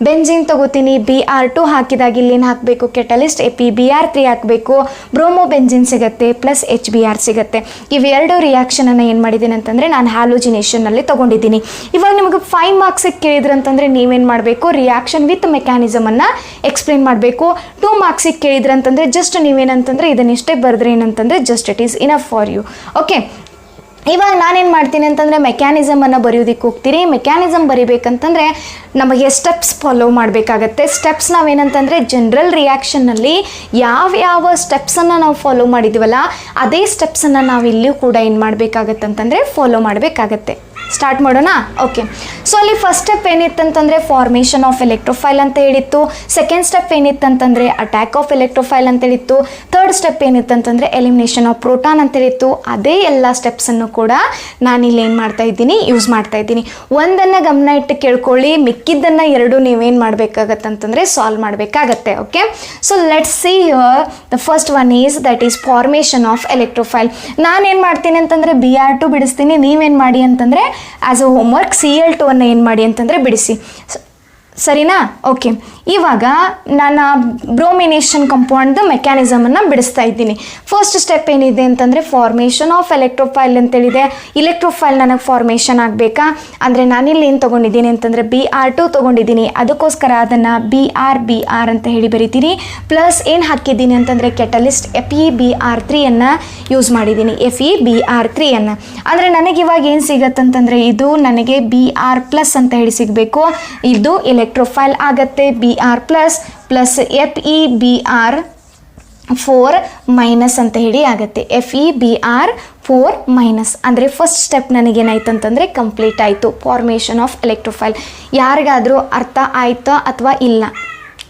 ಬೆಂಜೀನ್ ತಗೋತೀನಿ, Br2 ಹಾಕಿದಾಗ ಇಲ್ಲೇನು ಹಾಕಬೇಕು ಕೆಟಲಿಸ್ಟ್ FeBr3 ಹಾಕಬೇಕು, ಬ್ರೋಮೋ ಬೆಂಜೀನ್ ಸಿಗುತ್ತೆ ಪ್ಲಸ್ HBr ಸಿಗುತ್ತೆ. ಇವೆರಡು ರಿಯಾಕ್ಷನನ್ನು ಏನು ಮಾಡಿದ್ದೀನಿ ಅಂತಂದರೆ ನಾನು ಹ್ಯಾಲೋಜಿನೇಷನ್ನಲ್ಲಿ ತೊಗೊಂಡಿದ್ದೀನಿ. ಇವಾಗ ನಿಮಗೆ 5 ಮಾರ್ಕ್ಸಿಗೆ ಕೇಳಿದ್ರಂತಂದರೆ ನೀವೇನು ಮಾಡಬೇಕು, ರಿಯಾಕ್ಷನ್ ವಿತ್ ಮೆಕ್ಯಾನಿಸಮನ್ನು ಎಕ್ಸ್ಪ್ಲೇನ್ ಮಾಡಬೇಕು. 2 ಮಾರ್ಕ್ಸಿಗೆ ಕೇಳಿದ್ರಂತಂದರೆ ಜಸ್ಟ್ ನೀವೇನಂತಂದರೆ ಇದನ್ನಿಷ್ಟೇ ಬರೆದ್ರೆ ಏನಂತಂದರೆ just it is enough for you. Okay, ಇವಾಗ ನಾನೇನು ಮಾಡ್ತೀನಿ ಅಂತಂದರೆ ಮೆಕ್ಯಾನಿಸಮನ್ನು ಬರೆಯೋದಕ್ಕೆ ಹೋಗ್ತೀನಿ. ಮೆಕ್ಯಾನಿಸಮ್ ಬರಿಬೇಕಂತಂದರೆ ನಮಗೆ ಸ್ಟೆಪ್ಸ್ ಫಾಲೋ ಮಾಡಬೇಕಾಗತ್ತೆ. ಸ್ಟೆಪ್ಸ್ ನಾವೇನಂತಂದರೆ ಜನರಲ್ ರಿಯಾಕ್ಷನ್ನಲ್ಲಿ ಯಾವ ಸ್ಟೆಪ್ಸನ್ನು ನಾವು ಫಾಲೋ ಮಾಡಿದ್ದೀವಲ್ಲ ಅದೇ ಸ್ಟೆಪ್ಸನ್ನು ನಾವು ಇಲ್ಲಿಯೂ ಕೂಡ ಏನು ಮಾಡಬೇಕಾಗತ್ತಂತಂದರೆ ಫಾಲೋ ಮಾಡಬೇಕಾಗತ್ತೆ. ಸ್ಟಾರ್ಟ್ ಮಾಡೋಣ. ಓಕೆ, ಸೊ ಅಲ್ಲಿ ಫಸ್ಟ್ ಸ್ಟೆಪ್ ಏನಿತ್ತಂತಂದರೆ ಫಾರ್ಮೇಷನ್ ಆಫ್ ಎಲೆಕ್ಟ್ರೋಫೈಲ್ ಅಂತ ಹೇಳಿತ್ತು. ಸೆಕೆಂಡ್ ಸ್ಟೆಪ್ ಏನಿತ್ತಂತಂದರೆ ಅಟ್ಯಾಕ್ ಆಫ್ ಎಲೆಕ್ಟ್ರೋಫೈಲ್ ಅಂತ ಹೇಳಿತ್ತು. ಥರ್ಡ್ ಸ್ಟೆಪ್ ಏನಿತ್ತಂತಂದರೆ ಎಲಿಮಿನೇಷನ್ ಆಫ್ ಪ್ರೋಟಾನ್ ಅಂತ ಹೇಳಿತ್ತು. ಅದೇ ಎಲ್ಲ ಸ್ಟೆಪ್ಸನ್ನು ಕೂಡ ನಾನಿಲ್ಲಿ ಏನು ಮಾಡ್ತಾ ಇದ್ದೀನಿ, ಯೂಸ್ ಮಾಡ್ತಾ ಇದ್ದೀನಿ. ಒಂದನ್ನು ಗಮನ ಇಟ್ಟು ಕೇಳ್ಕೊಳ್ಳಿ, ಮಿಕ್ಕಿದ್ದನ್ನು 2 ನೀವೇನು ಮಾಡಬೇಕಾಗತ್ತಂತಂದರೆ ಸಾಲ್ವ್ ಮಾಡಬೇಕಾಗತ್ತೆ. Okay, so let's see here the first one is that is formation of electrophile. ನಾನೇನು ಮಾಡ್ತೀನಿ ಅಂತಂದರೆ Br2 ಬಿಡಿಸ್ತೀನಿ, ನೀವೇನು ಮಾಡಿ ಅಂತಂದರೆ ಆ್ಯಸ್ ಅ ಹೋಮ್ವರ್ಕ್ Cl2 ಅನ್ನು ಏನು ಮಾಡಿ ಅಂತಂದರೆ ಬಿಡಿಸಿ. ಸರಿನಾ? ಓಕೆ, ಇವಾಗ ನಾನು ಬ್ರೋಮಿನೇಷನ್ ಕಂಪೌಂಡ್ದು ಮೆಕ್ಯಾನಿಸಮನ್ನು ಬಿಡಿಸ್ತಾ ಇದ್ದೀನಿ. ಫಸ್ಟ್ ಸ್ಟೆಪ್ ಏನಿದೆ ಅಂತಂದರೆ ಫಾರ್ಮೇಷನ್ ಆಫ್ ಎಲೆಕ್ಟ್ರೋಫೈಲ್ ಅಂತೇಳಿದೆ. ಇಲೆಕ್ಟ್ರೋಫೈಲ್ ನನಗೆ ಫಾರ್ಮೇಷನ್ ಆಗಬೇಕಾ ಅಂದರೆ ನಾನಿಲ್ಲಿ ಏನು ತೊಗೊಂಡಿದ್ದೀನಿ ಅಂತಂದರೆ Br2 ತೊಗೊಂಡಿದ್ದೀನಿ. ಅದಕ್ಕೋಸ್ಕರ ಅದನ್ನು Br ಅಂತ ಹೇಳಿ ಬರಿತೀನಿ. ಪ್ಲಸ್ ಏನು ಹಾಕಿದ್ದೀನಿ ಅಂತಂದರೆ ಕೆಟಲಿಸ್ಟ್ FeBr3 ಯೂಸ್ ಮಾಡಿದ್ದೀನಿ. FeBr3 ಅಂದರೆ ನನಗೆ ಇವಾಗ ಏನು ಸಿಗತ್ತಂತಂದರೆ ಇದು ನನಗೆ Br+ ಅಂತ ಹೇಳಿ ಸಿಗಬೇಕು. ಇದು ಎಲೆಕ್ಟ್ರೋಫೈಲ್ ಆಗತ್ತೆ Br+ ಪ್ಲಸ್ FeBr4- ಅಂತ ಹೇಳಿ ಆಗುತ್ತೆ. FeBr4- ಅಂದರೆ ಫಸ್ಟ್ ಸ್ಟೆಪ್ ನನಗೇನಾಯ್ತು ಅಂತಂದರೆ ಕಂಪ್ಲೀಟ್ ಆಯಿತು, ಫಾರ್ಮೇಷನ್ ಆಫ್ ಎಲೆಕ್ಟ್ರೋಫೈಲ್. ಯಾರಿಗಾದರೂ ಅರ್ಥ ಆಯ್ತಾ ಅಥವಾ ಇಲ್ಲ?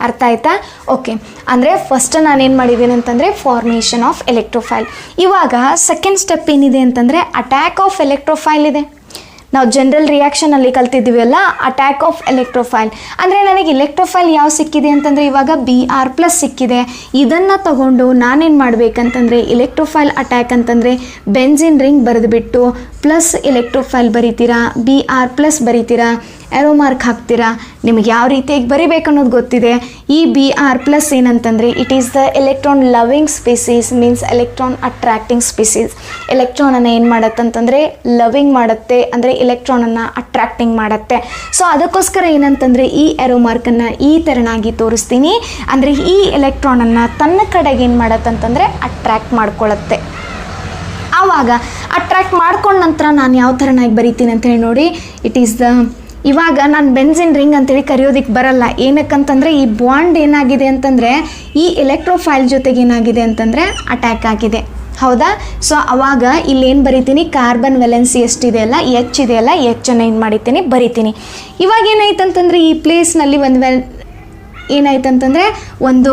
ಅರ್ಥ ಆಯ್ತಾ? ಓಕೆ, ಅಂದರೆ ಫಸ್ಟ್ ನಾನೇನು ಮಾಡಿದ್ದೀನಿ ಅಂತಂದರೆ ಫಾರ್ಮೇಷನ್ ಆಫ್ ಎಲೆಕ್ಟ್ರೋಫೈಲ್. ಇವಾಗ ಸೆಕೆಂಡ್ ಸ್ಟೆಪ್ ಏನಿದೆ ಅಂತಂದರೆ ಅಟ್ಯಾಕ್ ಆಫ್ ಎಲೆಕ್ಟ್ರೋಫೈಲ್ ಇದೆ. ನಾವು ಜನರಲ್ ರಿಯಾಕ್ಷನಲ್ಲಿ ಕಲ್ತಿದ್ದೀವಲ್ಲ, ಅಟ್ಯಾಕ್ ಆಫ್ ಎಲೆಕ್ಟ್ರೋಫೈಲ್ ಅಂದರೆ ನನಗೆ ಎಲೆಕ್ಟ್ರೋಫೈಲ್ ಯಾವ ಸಿಕ್ಕಿದೆ ಅಂತಂದರೆ ಇವಾಗ Br+ ಸಿಕ್ಕಿದೆ. ಇದನ್ನು ತಗೊಂಡು ನಾನೇನು ಮಾಡಬೇಕಂತಂದರೆ ಎಲೆಕ್ಟ್ರೋಫೈಲ್ ಅಟ್ಯಾಕ್ ಅಂತಂದರೆ ಬೆಂಜಿನ್ ರಿಂಗ್ ಬರೆದುಬಿಟ್ಟು ಪ್ಲಸ್ ಎಲೆಕ್ಟ್ರೋಫೈಲ್ ಬರಿತೀರಾ, Br+ ಬರಿತೀರಾ, ಆರೋ ಮಾರ್ಕ್ ಹಾಕ್ತೀರಾ. ನಿಮಗೆ ಯಾವ ರೀತಿಯಾಗಿ ಬರಿಬೇಕು ಅನ್ನೋದು ಗೊತ್ತಿದೆ. ಈ Br+ ಏನಂತಂದರೆ it is the electron loving species, means electron attracting species. ಎಲೆಕ್ಟ್ರಾನನ್ನು ಏನು ಮಾಡುತ್ತಂತಂದರೆ ಲವಿಂಗ್ ಮಾಡುತ್ತೆ, ಅಂದರೆ ಎಲೆಕ್ಟ್ರಾನನ್ನು ಅಟ್ರಾಕ್ಟಿಂಗ್ ಮಾಡುತ್ತೆ. ಸೊ ಅದಕ್ಕೋಸ್ಕರ ಏನಂತಂದರೆ ಈ ಆರೋ ಮಾರ್ಕನ್ನು ಈ ಥರನಾಗಿ ತೋರಿಸ್ತೀನಿ. ಅಂದರೆ ಈ ಎಲೆಕ್ಟ್ರಾನನ್ನು ತನ್ನ ಕಡೆಗೆ ಏನು ಮಾಡತ್ತಂತಂದರೆ ಅಟ್ರ್ಯಾಕ್ಟ್ ಮಾಡ್ಕೊಳ್ಳುತ್ತೆ. ಆವಾಗ ಅಟ್ರ್ಯಾಕ್ಟ್ ಮಾಡ್ಕೊಂಡ ನಂತರ ನಾನು ಯಾವ ಥರನಾಗಿ ಬರಿತೀನಿ ಅಂತ ಹೇಳಿ ನೋಡಿ. ಇಟ್ ಈಸ್ ದ ಇವಾಗ ನಾನು ಬೆಂಜಿನ್ ರಿಂಗ್ ಅಂತೇಳಿ ಕರೆಯೋದಕ್ಕೆ ಬರಲ್ಲ. ಏನಕ್ಕಂತಂದರೆ ಈ ಬಾಂಡ್ ಏನಾಗಿದೆ ಅಂತಂದರೆ ಈ ಎಲೆಕ್ಟ್ರೋಫೈಲ್ ಜೊತೆಗೆ ಏನಾಗಿದೆ ಅಂತಂದರೆ ಅಟ್ಯಾಕ್ ಆಗಿದೆ. ಹೌದಾ? ಸೊ ಅವಾಗ ಇಲ್ಲೇನು ಬರಿತೀನಿ, ಕಾರ್ಬನ್ ವೆಲೆನ್ಸಿ ಎಷ್ಟಿದೆಯಲ್ಲ H ಇದೆಯಲ್ಲ H ಏನು ಮಾಡಿದ್ದೀನಿ ಬರಿತೀನಿ. ಇವಾಗ ಏನಾಯ್ತಂತಂದರೆ ಈ ಪ್ಲೇಸ್ನಲ್ಲಿ ಏನಾಯ್ತಂತಂದರೆ ಒಂದು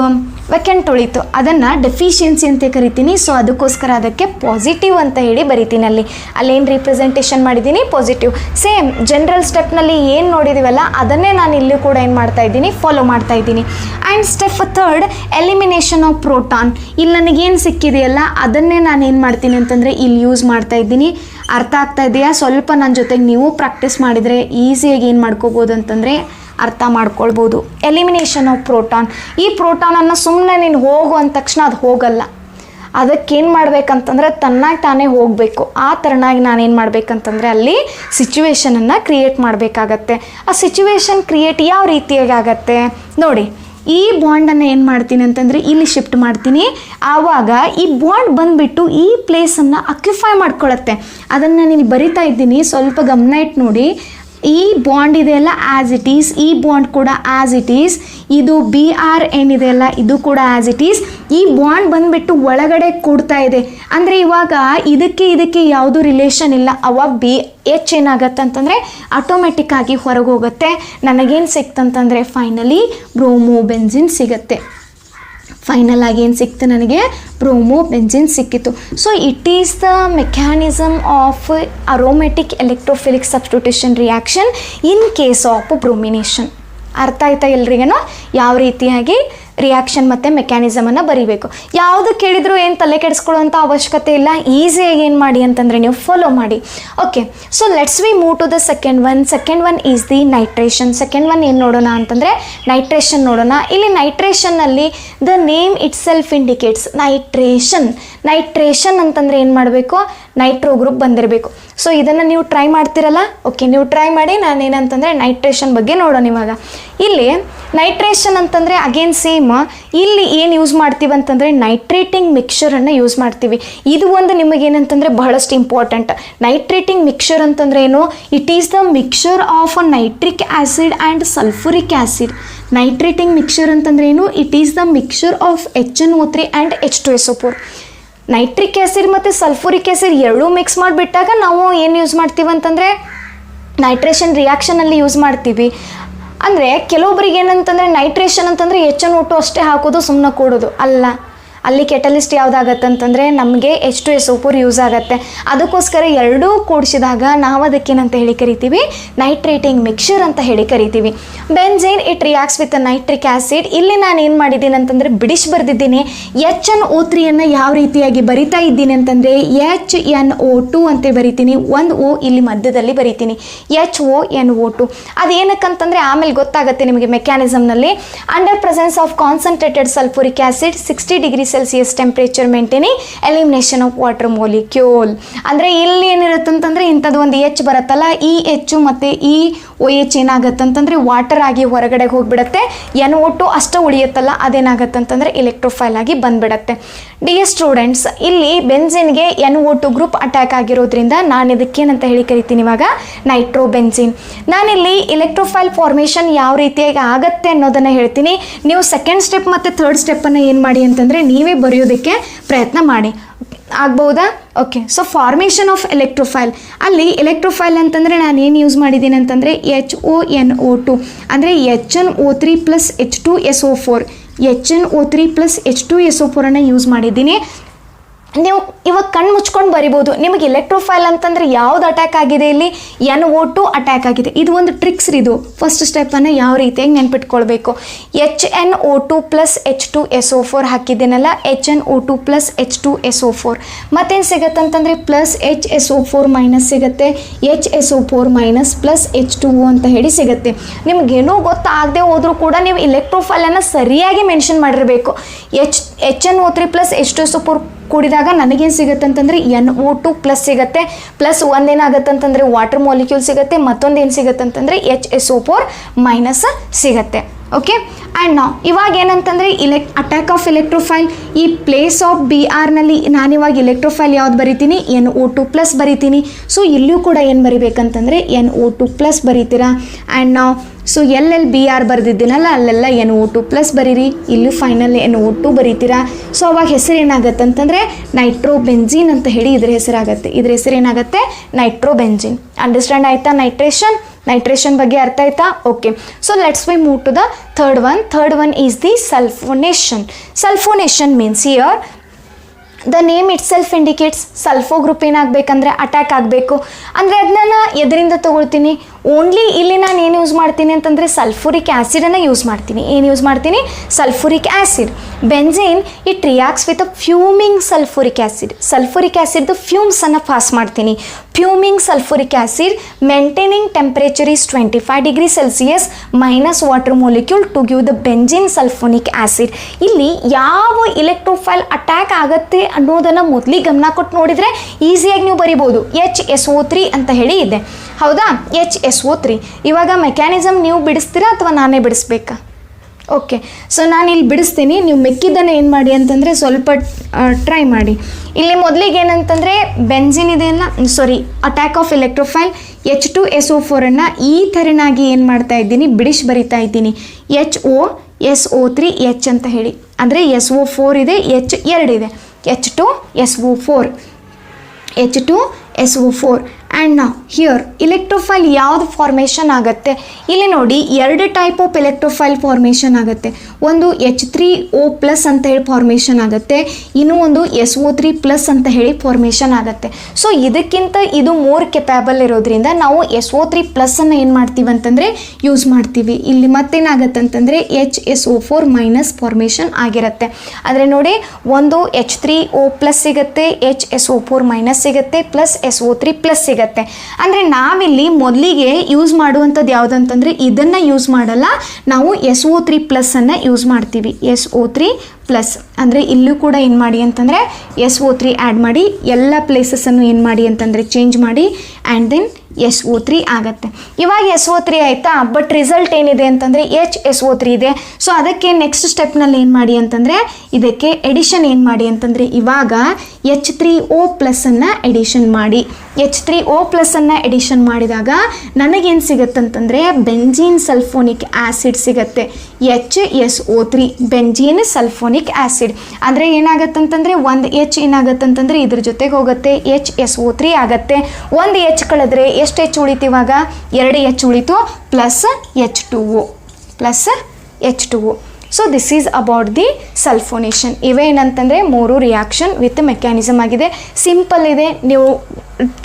ವೆಕೆಂಟ್ ಉಳಿತು, ಅದನ್ನು ಡೆಫಿಷಿಯನ್ಸಿ ಅಂತ ಕರಿತೀನಿ. ಸೊ ಅದಕ್ಕೋಸ್ಕರ ಅದಕ್ಕೆ ಪಾಸಿಟಿವ್ ಅಂತ ಹೇಳಿ ಬರಿತೀನಿ. ಅಲ್ಲೇನು ರಿಪ್ರೆಸೆಂಟೇಷನ್ ಮಾಡಿದ್ದೀನಿ ಪಾಸಿಟಿವ್. ಸೇಮ್ ಜನರಲ್ ಸ್ಟೆಪ್ನಲ್ಲಿ ಏನು ನೋಡಿದ್ದೀವಲ್ಲ ಅದನ್ನೇ ನಾನು ಇಲ್ಲೂ ಕೂಡ ಏನು ಮಾಡ್ತಾ ಇದ್ದೀನಿ, ಫಾಲೋ ಮಾಡ್ತಾ ಇದ್ದೀನಿ. And step third elimination of proton. ಇಲ್ಲಿ ನನಗೇನು ಸಿಕ್ಕಿದೆಯಲ್ಲ ಅದನ್ನೇ ನಾನು ಏನು ಮಾಡ್ತೀನಿ ಅಂತಂದರೆ ಇಲ್ಲಿ ಯೂಸ್ ಮಾಡ್ತಾ ಇದ್ದೀನಿ. ಅರ್ಥ ಆಗ್ತಾ ಇದೆಯಾ? ಸ್ವಲ್ಪ ನನ್ನ ಜೊತೆಗೆ ನೀವು ಪ್ರಾಕ್ಟೀಸ್ ಮಾಡಿದರೆ ಈಸಿಯಾಗಿ ಏನು ಮಾಡ್ಕೋಬೋದು ಅಂತಂದರೆ ಅರ್ಥ ಮಾಡ್ಕೊಳ್ಬೋದು. Elimination of proton. ಈ ಪ್ರೋಟಾನನ್ನು ಸುಮ್ಮನೆ ನೀನು ಹೋಗು ಅಂದ ತಕ್ಷಣ ಅದು ಹೋಗಲ್ಲ. ಅದಕ್ಕೇನು ಮಾಡಬೇಕಂತಂದರೆ ತನ್ನಾಗಿ ತಾನೇ ಹೋಗಬೇಕು. ಆ ಥರನಾಗಿ ನಾನೇನು ಮಾಡಬೇಕಂತಂದರೆ ಅಲ್ಲಿ ಸಿಚುವೇಶನನ್ನು ಕ್ರಿಯೇಟ್ ಮಾಡಬೇಕಾಗತ್ತೆ. ಆ ಸಿಚುವೇಶನ್ ಕ್ರಿಯೇಟ್ ಯಾವ ರೀತಿಯಾಗಿ ಆಗತ್ತೆ ನೋಡಿ. ಈ ಬಾಂಡನ್ನು ಏನು ಮಾಡ್ತೀನಿ ಅಂತಂದರೆ ಇಲ್ಲಿ ಶಿಫ್ಟ್ ಮಾಡ್ತೀನಿ. ಆವಾಗ ಈ ಬಾಂಡ್ ಬಂದುಬಿಟ್ಟು ಈ ಪ್ಲೇಸನ್ನು ಅಕ್ಯುಪೈ ಮಾಡ್ಕೊಳ್ಳುತ್ತೆ. ಅದನ್ನು ನಾನು ಇಲ್ಲಿ ಬರಿತಾ ಇದ್ದೀನಿ, ಸ್ವಲ್ಪ ಗಮನ ಇಟ್ಟು ನೋಡಿ. ಈ ಬಾಂಡ್ ಇದೆಯಲ್ಲ ಆ್ಯಸ್ ಇಟ್ ಈಸ್, ಈ ಬಾಂಡ್ ಕೂಡ ಆ್ಯಸ್ ಇಟ್ ಈಸ್, ಇದು Br ಏನಿದೆಯಲ್ಲ ಇದು ಕೂಡ ಆ್ಯಸ್ ಇಟ್ ಈಸ್. ಈ ಬಾಂಡ್ ಬಂದುಬಿಟ್ಟು ಒಳಗಡೆ ಕೂಡ್ತಾ ಇದೆ. ಅಂದರೆ ಇವಾಗ ಇದಕ್ಕೆ ಯಾವುದೂ ರಿಲೇಷನ್ ಇಲ್ಲ. ಅವಾಗ H ಏನಾಗತ್ತೆ ಅಂತಂದರೆ ಆಟೋಮೆಟಿಕ್ ಆಗಿ ಹೊರಗೆ ಹೋಗುತ್ತೆ. ನನಗೇನು ಸಿಕ್ತಂತಂದರೆ ಫೈನಲಿ ಬ್ರೋಮೋಬೆಂಜಿನ್ ಸಿಗುತ್ತೆ. ಫೈನಲ್ ಆಗಿ ಏನು ಸಿಕ್ತು ನನಗೆ, ಬ್ರೋಮೋಬೆಂಜಿನ್ ಸಿಕ್ಕಿತು. So it is the mechanism of aromatic electrophilic substitution reaction in case of bromination. ಅರ್ಥ ಆಯ್ತಾ ಎಲ್ರಿಗೇನೋ ಯಾವ ರೀತಿಯಾಗಿ ರಿಯಾಕ್ಷನ್ ಮತ್ತು ಮೆಕ್ಯಾನಿಸಮನ್ನು ಬರೀಬೇಕು. ಯಾವುದು ಕೇಳಿದರೂ ಏನು ತಲೆ ಕೆಡಿಸ್ಕೊಳ್ಳೋಂಥ ಅವಶ್ಯಕತೆ ಇಲ್ಲ. ಈಸಿಯಾಗಿ ಏನು ಮಾಡಿ ಅಂತಂದರೆ ನೀವು ಫಾಲೋ ಮಾಡಿ. Okay, so let's we move to the second one is the nitration. Second one ಏನು ನೋಡೋಣ ಅಂತಂದರೆ ನೈಟ್ರೇಷನ್ ನೋಡೋಣ. ಇಲ್ಲಿ ನೈಟ್ರೇಷನ್ನಲ್ಲಿ the name itself indicates nitration ಅಂತಂದರೆ ಏನು ಮಾಡಬೇಕು, ನೈಟ್ರೋ ಗ್ರೂಪ್ ಬಂದಿರಬೇಕು. ಸೊ ಇದನ್ನು ನೀವು ಟ್ರೈ ಮಾಡ್ತಿರಲ್ಲ, ಓಕೆ ನೀವು ಟ್ರೈ ಮಾಡಿ. ನಾನೇನಂತಂದರೆ ನೈಟ್ರೇಷನ್ ಬಗ್ಗೆ ನೋಡೋಣ. ಇವಾಗ ಇಲ್ಲಿ ನೈಟ್ರೇಷನ್ ಅಂತಂದರೆ ಅಗೇನ್ ಸೇಮ್, ಇಲ್ಲಿ ಏನು ಯೂಸ್ ಮಾಡ್ತೀವಿ ಅಂತಂದರೆ ನೈಟ್ರೇಟಿಂಗ್ ಮಿಕ್ಸ್ಚರನ್ನು ಯೂಸ್ ಮಾಡ್ತೀವಿ. ಇದು ಒಂದು ನಿಮಗೇನಂತಂದರೆ ಬಹಳಷ್ಟು ಇಂಪಾರ್ಟೆಂಟ್. ನೈಟ್ರೇಟಿಂಗ್ ಮಿಕ್ಸ್ಚರ್ ಅಂತಂದರೆ ಏನು, it is the mixture of a nitric acid and sulphuric acid. Nitrating mixture ಅಂತಂದರೆ ಏನು, it is the mixture of HNO3 and H2SO4. Nitric acid ಮತ್ತು ಸಲ್ಫುರಿಕ್ ಆ್ಯಸಿಡ್ ಎರಡೂ ಮಿಕ್ಸ್ ಮಾಡಿಬಿಟ್ಟಾಗ ನಾವು ಏನು ಯೂಸ್ ಮಾಡ್ತೀವಿ ಅಂತಂದರೆ ನೈಟ್ರೇಷನ್ ರಿಯಾಕ್ಷನಲ್ಲಿ ಯೂಸ್ ಮಾಡ್ತೀವಿ. ಅಂದರೆ ಕೆಲವೊಬ್ರಿಗೆ ಏನಂತಂದರೆ ನೈಟ್ರೇಷನ್ ಅಂತಂದರೆ HNO2 ಅಷ್ಟೇ ಹಾಕೋದು, ಸುಮ್ಮನೆ ಕೂಡೋದು ಅಲ್ಲ. ಅಲ್ಲಿ ಕೆಟಲಿಸ್ಟ್ ಯಾವುದಾಗತ್ತೆ ಅಂತಂದರೆ ನಮಗೆ H2SO4 ಯೂಸ್ ಆಗುತ್ತೆ. ಅದಕ್ಕೋಸ್ಕರ ಎರಡೂ ಕೂಡಿಸಿದಾಗ ನಾವು ಅದಕ್ಕೇನಂತ ಹೇಳಿ ಕರಿತೀವಿ, ನೈಟ್ರೇಟಿಂಗ್ ಮಿಕ್ಸ್ಚರ್ ಅಂತ ಹೇಳಿ ಕರಿತೀವಿ. Benzene it reacts with nitric acid. ಇಲ್ಲಿ ನಾನು ಏನು ಮಾಡಿದ್ದೀನಿ ಅಂತಂದರೆ ಬಿಡಿಸಿ ಬರೆದಿದ್ದೀನಿ. HNO3 ಯಾವ ರೀತಿಯಾಗಿ ಬರಿತಾ ಇದ್ದೀನಿ ಅಂತಂದರೆ HNO2 ಅಂತ ಬರಿತೀನಿ. ಒಂದು O ಇಲ್ಲಿ ಮಧ್ಯದಲ್ಲಿ ಬರಿತೀನಿ, HONO2. ಅದೇನಕ್ಕಂತಂದರೆ ಆಮೇಲೆ ಗೊತ್ತಾಗುತ್ತೆ ನಿಮಗೆ ಮೆಕ್ಯಾನಿಸಮ್ನಲ್ಲಿ. Under presence of concentrated sulphuric acid 60 degree Celsius temperature maintaining elimination of water molecule. ಅಂದರೆ ಇಲ್ಲಿ ಏನಿರುತ್ತೆ ಅಂತಂದರೆ ಇಂಥದ್ದು ಒಂದು H ಬರುತ್ತಲ್ಲ, ಈ H ಮತ್ತು ಈ OH ಏನಾಗುತ್ತೆ ಅಂತಂದರೆ ವಾಟರ್ ಆಗಿ ಹೊರಗಡೆಗೆ ಹೋಗಿಬಿಡುತ್ತೆ. NO2 ಅಷ್ಟು ಉಳಿಯುತ್ತಲ್ಲ, ಅದೇನಾಗುತ್ತೆ ಅಂತಂದರೆ ಎಲೆಕ್ಟ್ರೋಫೈಲ್ ಆಗಿ ಬಂದ್ಬಿಡತ್ತೆ. ಡಿಯರ್ ಸ್ಟೂಡೆಂಟ್ಸ್, ಇಲ್ಲಿ ಬೆನ್ಸಿನ್ಗೆ NO2 ಗ್ರೂಪ್ ಅಟ್ಯಾಕ್ ಆಗಿರೋದ್ರಿಂದ ನಾನು ಇದಕ್ಕೇನಂತ ಹೇಳಿ ಕರಿತೀನಿ ಇವಾಗ ನೈಟ್ರೋಬೆನ್ಸಿನ್. ನಾನಿಲ್ಲಿ ಎಲೆಕ್ಟ್ರೋಫೈಲ್ ಫಾರ್ಮೇಷನ್ ಯಾವ ರೀತಿಯಾಗಿ ಆಗುತ್ತೆ ಅನ್ನೋದನ್ನು ಹೇಳ್ತೀನಿ. ನೀವು ಸೆಕೆಂಡ್ ಸ್ಟೆಪ್ ಮತ್ತು ಥರ್ಡ್ ಸ್ಟೆಪ್ಪನ್ನು ಏನು ಮಾಡಿ ಅಂತಂದರೆ ನೀವೇ ಬರೆಯೋದಕ್ಕೆ ಪ್ರಯತ್ನ ಮಾಡಿ. ಆಗ್ಬೋದಾ? ಓಕೆ. ಸೊ ಫಾರ್ಮೇಷನ್ ಆಫ್ ಎಲೆಕ್ಟ್ರೋಫೈಲ್, ಅಲ್ಲಿ ಎಲೆಕ್ಟ್ರೋಫೈಲ್ ಅಂತಂದರೆ ನಾನು ಏನು ಯೂಸ್ ಮಾಡಿದ್ದೀನಿ ಅಂತಂದರೆ HONO2 ಅಂದರೆ HNO3 plus H2SO4, HNO3 plus H2SO4 use ಮಾಡಿದ್ದೀನಿ. ನೀವು ಇವಾಗ ಕಣ್ಣು ಮುಚ್ಕೊಂಡು ಬರಿಬೋದು. ನಿಮಗೆ ಎಲೆಕ್ಟ್ರೋಫೈಲ್ ಅಂತಂದರೆ ಯಾವ್ದು ಅಟ್ಯಾಕ್ ಆಗಿದೆ? ಇಲ್ಲಿ NO2 ಅಟ್ಯಾಕ್ ಆಗಿದೆ. ಇದು ಒಂದು ಟ್ರಿಕ್ಸ್. ಇದು ಫಸ್ಟ್ ಸ್ಟೆಪ್ಪನ್ನು ಯಾವ ರೀತಿಯಾಗಿ ನೆನ್ಪಿಟ್ಕೊಳ್ಬೇಕು. HNO2 plus H2SO4 ಹಾಕಿದ್ದೀನಲ್ಲ, HNO2 plus H2SO4 ಮತ್ತೇನು ಸಿಗುತ್ತೆ ಅಂತಂದರೆ ಪ್ಲಸ್ HSO4 ಮೈನಸ್ ಸಿಗುತ್ತೆ, HSO4 ಮೈನಸ್ ಪ್ಲಸ್ H2O ಅಂತ ಹೇಳಿ ಸಿಗುತ್ತೆ. ನಿಮಗೇನೋ ಗೊತ್ತಾಗದೆ ಹೋದರೂ ಕೂಡ ನೀವು ಎಲೆಕ್ಟ್ರೋಫೈಲನ್ನು ಸರಿಯಾಗಿ ಮೆನ್ಷನ್ ಮಾಡಿರಬೇಕು. HNO3 ಪ್ಲಸ್ H2SO4 ಕೂಡಿದಾಗ ನನಗೇನು ಸಿಗುತ್ತೆ ಅಂತಂದರೆ NO2 ಪ್ಲಸ್ ಸಿಗುತ್ತೆ, ಪ್ಲಸ್ ಒಂದೇನಾಗುತ್ತೆ ಅಂತಂದರೆ ವಾಟರ್ ಮಾಲಿಕ್ಯೂಲ್ ಸಿಗುತ್ತೆ, ಮತ್ತೊಂದು ಏನು ಸಿಗುತ್ತೆ ಅಂತಂದರೆ HSO4 ಮೈನಸ್ ಸಿಗುತ್ತೆ. ಓಕೆ. ಆ್ಯಂಡ್ ನಾವು ಇವಾಗ ಏನಂತಂದರೆ ಅಟ್ಯಾಕ್ ಆಫ್ ಎಲೆಕ್ಟ್ರೋಫೈಲ್, ಈ ಪ್ಲೇಸ್ ಆಫ್ BRನಲ್ಲಿ ನಾನಿವಾಗ ಎಲೆಕ್ಟ್ರೋಫೈಲ್ ಯಾವ್ದು ಬರಿತೀನಿ? NO2 ಪ್ಲಸ್ ಬರಿತೀನಿ. ಸೊ ಇಲ್ಲಿಯೂ ಕೂಡ ಏನು ಬರಿಬೇಕಂತಂದರೆ NO2 ಪ್ಲಸ್ ಬರಿತೀರಾ. ಆ್ಯಂಡ್ ನಾವು ಸೊ ಎಲ್ಲೆಲ್ಲಿ BR ಬರೆದಿದ್ದೀನಲ್ಲ ಅಲ್ಲೆಲ್ಲ NO2 ಪ್ಲಸ್ ಬರೀರಿ. ಇಲ್ಲೂ ಫೈನಲ್ NO2 ಬರೀತೀರಾ. ಸೊ ಅವಾಗ ಹೆಸರು ಏನಾಗುತ್ತೆ ಅಂತಂದರೆ ನೈಟ್ರೋಬೆನ್ಜಿನ್ ಅಂತ ಹೇಳಿ ಇದ್ರ ಹೆಸರಾಗುತ್ತೆ. ಇದ್ರ ಹೆಸರು ಏನಾಗುತ್ತೆ? ನೈಟ್ರೋಬೆನ್ಜಿನ್. ಅಂಡರ್ಸ್ಟ್ಯಾಂಡ್ ಆಯಿತಾ? ನೈಟ್ರೇಷನ್ ಬಗ್ಗೆ ಅರ್ಥ ಆಯ್ತಾ? Okay. So let's we move to the third one is the sulphonation. Sulphonation means here the name itself indicates sulpho group ಏನಾಗಬೇಕಂದ್ರೆ ಅಟ್ಯಾಕ್ ಆಗಬೇಕು. ಅಂದರೆ ಅದನ್ನ ಎದರಿಂದ ತೊಗೊಳ್ತೀನಿ? ಓನ್ಲಿ ಇಲ್ಲಿ ನಾನು ಏನು ಯೂಸ್ ಮಾಡ್ತೀನಿ ಅಂತಂದರೆ ಸಲ್ಫೂರಿಕ್ ಆ್ಯಸಿಡನ್ನು ಯೂಸ್ ಮಾಡ್ತೀನಿ. ಏನು ಯೂಸ್ ಮಾಡ್ತೀನಿ? Sulphuric acid. Benzene it reacts with a fuming sulphuric acid. Sulphuric ಆ್ಯಸಿಡ್ದು ಫ್ಯೂಮ್ಸನ್ನು ಪಾಸ್ ಮಾಡ್ತೀನಿ. Fuming sulphuric acid maintaining temperature is 25 degree Celsius minus water molecule to give the benzene sulphonic acid. ಇಲ್ಲಿ ಯಾವ ಇಲೆಕ್ಟ್ರೋಫೈಲ್ attack ಆಗುತ್ತೆ ಅನ್ನೋದನ್ನು ಮೊದಲಿಗೆ ಗಮನ ಕೊಟ್ಟು ನೋಡಿದರೆ ಈಸಿಯಾಗಿ ನೀವು ಬರಿಬೋದು. HSO3 ಅಂತ ಹೇಳಿ ಇದೆ, ಹೌದಾ? HSO3. ಇವಾಗ ಮೆಕ್ಯಾನಿಸಮ್ ನೀವು ಬಿಡಿಸ್ತೀರಾ ಅಥವಾ ನಾನೇ ಬಿಡಿಸ್ಬೇಕಾ? ಓಕೆ. ಸೊ ನಾನು ಇಲ್ಲಿ ಬಿಡಿಸ್ತೀನಿ, ನೀವು ಮೆಕ್ಕಿದ್ದನ್ನು ಏನು ಮಾಡಿ ಅಂತಂದರೆ ಸ್ವಲ್ಪ ಟ್ರೈ ಮಾಡಿ. ಇಲ್ಲಿ ಮೊದಲಿಗೆ ಏನಂತಂದರೆ ಬೆನ್ಜಿನ್ ಇದೆಯಲ್ಲ, ಅಟ್ಯಾಕ್ ಆಫ್ ಎಲೆಕ್ಟ್ರೋಫೈಲ್ H2SO4 ಈ ಥರನಾಗಿ ಏನು ಮಾಡ್ತಾ ಇದ್ದೀನಿ? ಬಿಡಿಸಿ ಬರಿತಾ ಇದ್ದೀನಿ. HOSO3 H ಅಂತ ಹೇಳಿ, ಅಂದರೆ SO4 ಇದೆ, H 2 ಇದೆ, H2SO4. ಆ್ಯಂಡ್ ನಾವು ಹಿಯರ್ ಎಲೆಕ್ಟ್ರೋಫೈಲ್ ಯಾವುದು ಫಾರ್ಮೇಷನ್ ಆಗುತ್ತೆ? ಇಲ್ಲಿ ನೋಡಿ, ಎರಡು ಟೈಪ್ ಆಫ್ ಎಲೆಕ್ಟ್ರೋಫೈಲ್ ಫಾರ್ಮೇಷನ್ ಆಗುತ್ತೆ. ಒಂದು H3O ಪ್ಲಸ್ ಅಂತ ಹೇಳಿ ಫಾರ್ಮೇಷನ್ ಆಗುತ್ತೆ, ಇನ್ನೂ ಒಂದು SO3 ಪ್ಲಸ್ ಅಂತ ಹೇಳಿ ಫಾರ್ಮೇಷನ್ ಆಗುತ್ತೆ. ಸೊ ಇದಕ್ಕಿಂತ ಇದು ಮೋರ್ ಕೆಪ್ಯಾಬಲ್ ಇರೋದ್ರಿಂದ ನಾವು SO3 ಪ್ಲಸ್ಸನ್ನು ಏನು ಮಾಡ್ತೀವಿ ಅಂತಂದರೆ ಯೂಸ್ ಮಾಡ್ತೀವಿ. ಇಲ್ಲಿ ಮತ್ತೇನಾಗುತ್ತೆ ಅಂತಂದರೆ HSO4 ಮೈನಸ್ ಫಾರ್ಮೇಷನ್ ಆಗಿರುತ್ತೆ. ಆದರೆ ನೋಡಿ, ಒಂದು H3O ಪ್ಲಸ್ ಸಿಗುತ್ತೆ, HSO4 ಮೈನಸ್ ಸಿಗುತ್ತೆ, ಪ್ಲಸ್ SO3 ಪ್ಲಸ್ ಸಿಗುತ್ತೆ. ಅಂದರೆ ನಾವಿಲ್ಲಿ ಮೊದಲಿಗೆ ಯೂಸ್ ಮಾಡುವಂಥದ್ದು ಯಾವುದಂತಂದರೆ ಇದನ್ನು ಯೂಸ್ ಮಾಡಲ್ಲ, ನಾವು SO3 ಪ್ಲಸ್ಸನ್ನು ಯೂಸ್ ಮಾಡ್ತೀವಿ. SO3 ಪ್ಲಸ್ ಅಂದರೆ ಇಲ್ಲೂ ಕೂಡ ಏನು ಮಾಡಿ ಅಂತಂದರೆ SO3 ಆ್ಯಡ್ ಮಾಡಿ, ಎಲ್ಲ ಪ್ಲೇಸಸನ್ನು ಏನು ಮಾಡಿ ಅಂತಂದರೆ ಚೇಂಜ್ ಮಾಡಿ, ಆ್ಯಂಡ್ ದೆನ್ SO3 ಆಗುತ್ತೆ. ಇವಾಗ SO3 ಆಯಿತಾ, ಬಟ್ ರಿಸಲ್ಟ್ ಏನಿದೆ ಅಂತಂದರೆ HSO3 ಇದೆ. ಸೊ ಅದಕ್ಕೆ ನೆಕ್ಸ್ಟ್ ಸ್ಟೆಪ್ನಲ್ಲಿ ಏನು ಮಾಡಿ ಅಂತಂದರೆ ಇದಕ್ಕೆ ಎಡಿಷನ್ ಏನು ಮಾಡಿ ಅಂತಂದರೆ ಇವಾಗ H3O ಪ್ಲಸ್ಸನ್ನು ಎಡಿಷನ್ ಮಾಡಿ. H3O ಪ್ಲಸ್ಸನ್ನು ಎಡಿಷನ್ ಮಾಡಿದಾಗ ನನಗೇನು ಸಿಗುತ್ತಂತಂದರೆ ಬೆಂಜೀನ್ ಸಲ್ಫೋನಿಕ್ ಆ್ಯಸಿಡ್ ಸಿಗುತ್ತೆ. HSO3 benzene sulphonic acid. ಅಂದರೆ ಏನಾಗತ್ತಂತಂದರೆ ಒಂದು H ಏನಾಗತ್ತಂತಂದರೆ ಇದ್ರ ಜೊತೆಗೆ ಹೋಗುತ್ತೆ, HSO3 ಆಗುತ್ತೆ. ಒಂದು H ಕಳೆದ್ರೆ ಎಷ್ಟು H ಉಳಿತು? ಇವಾಗ 2 H ಉಳಿತು, plus H2O. So this is about the sulphonation. ಇವೇನಂತಂದರೆ 3 ರಿಯಾಕ್ಷನ್ ವಿತ್ ಮೆಕ್ಯಾನಿಸಮ್ ಆಗಿದೆ. ಸಿಂಪಲ್ ಇದೆ, ನೀವು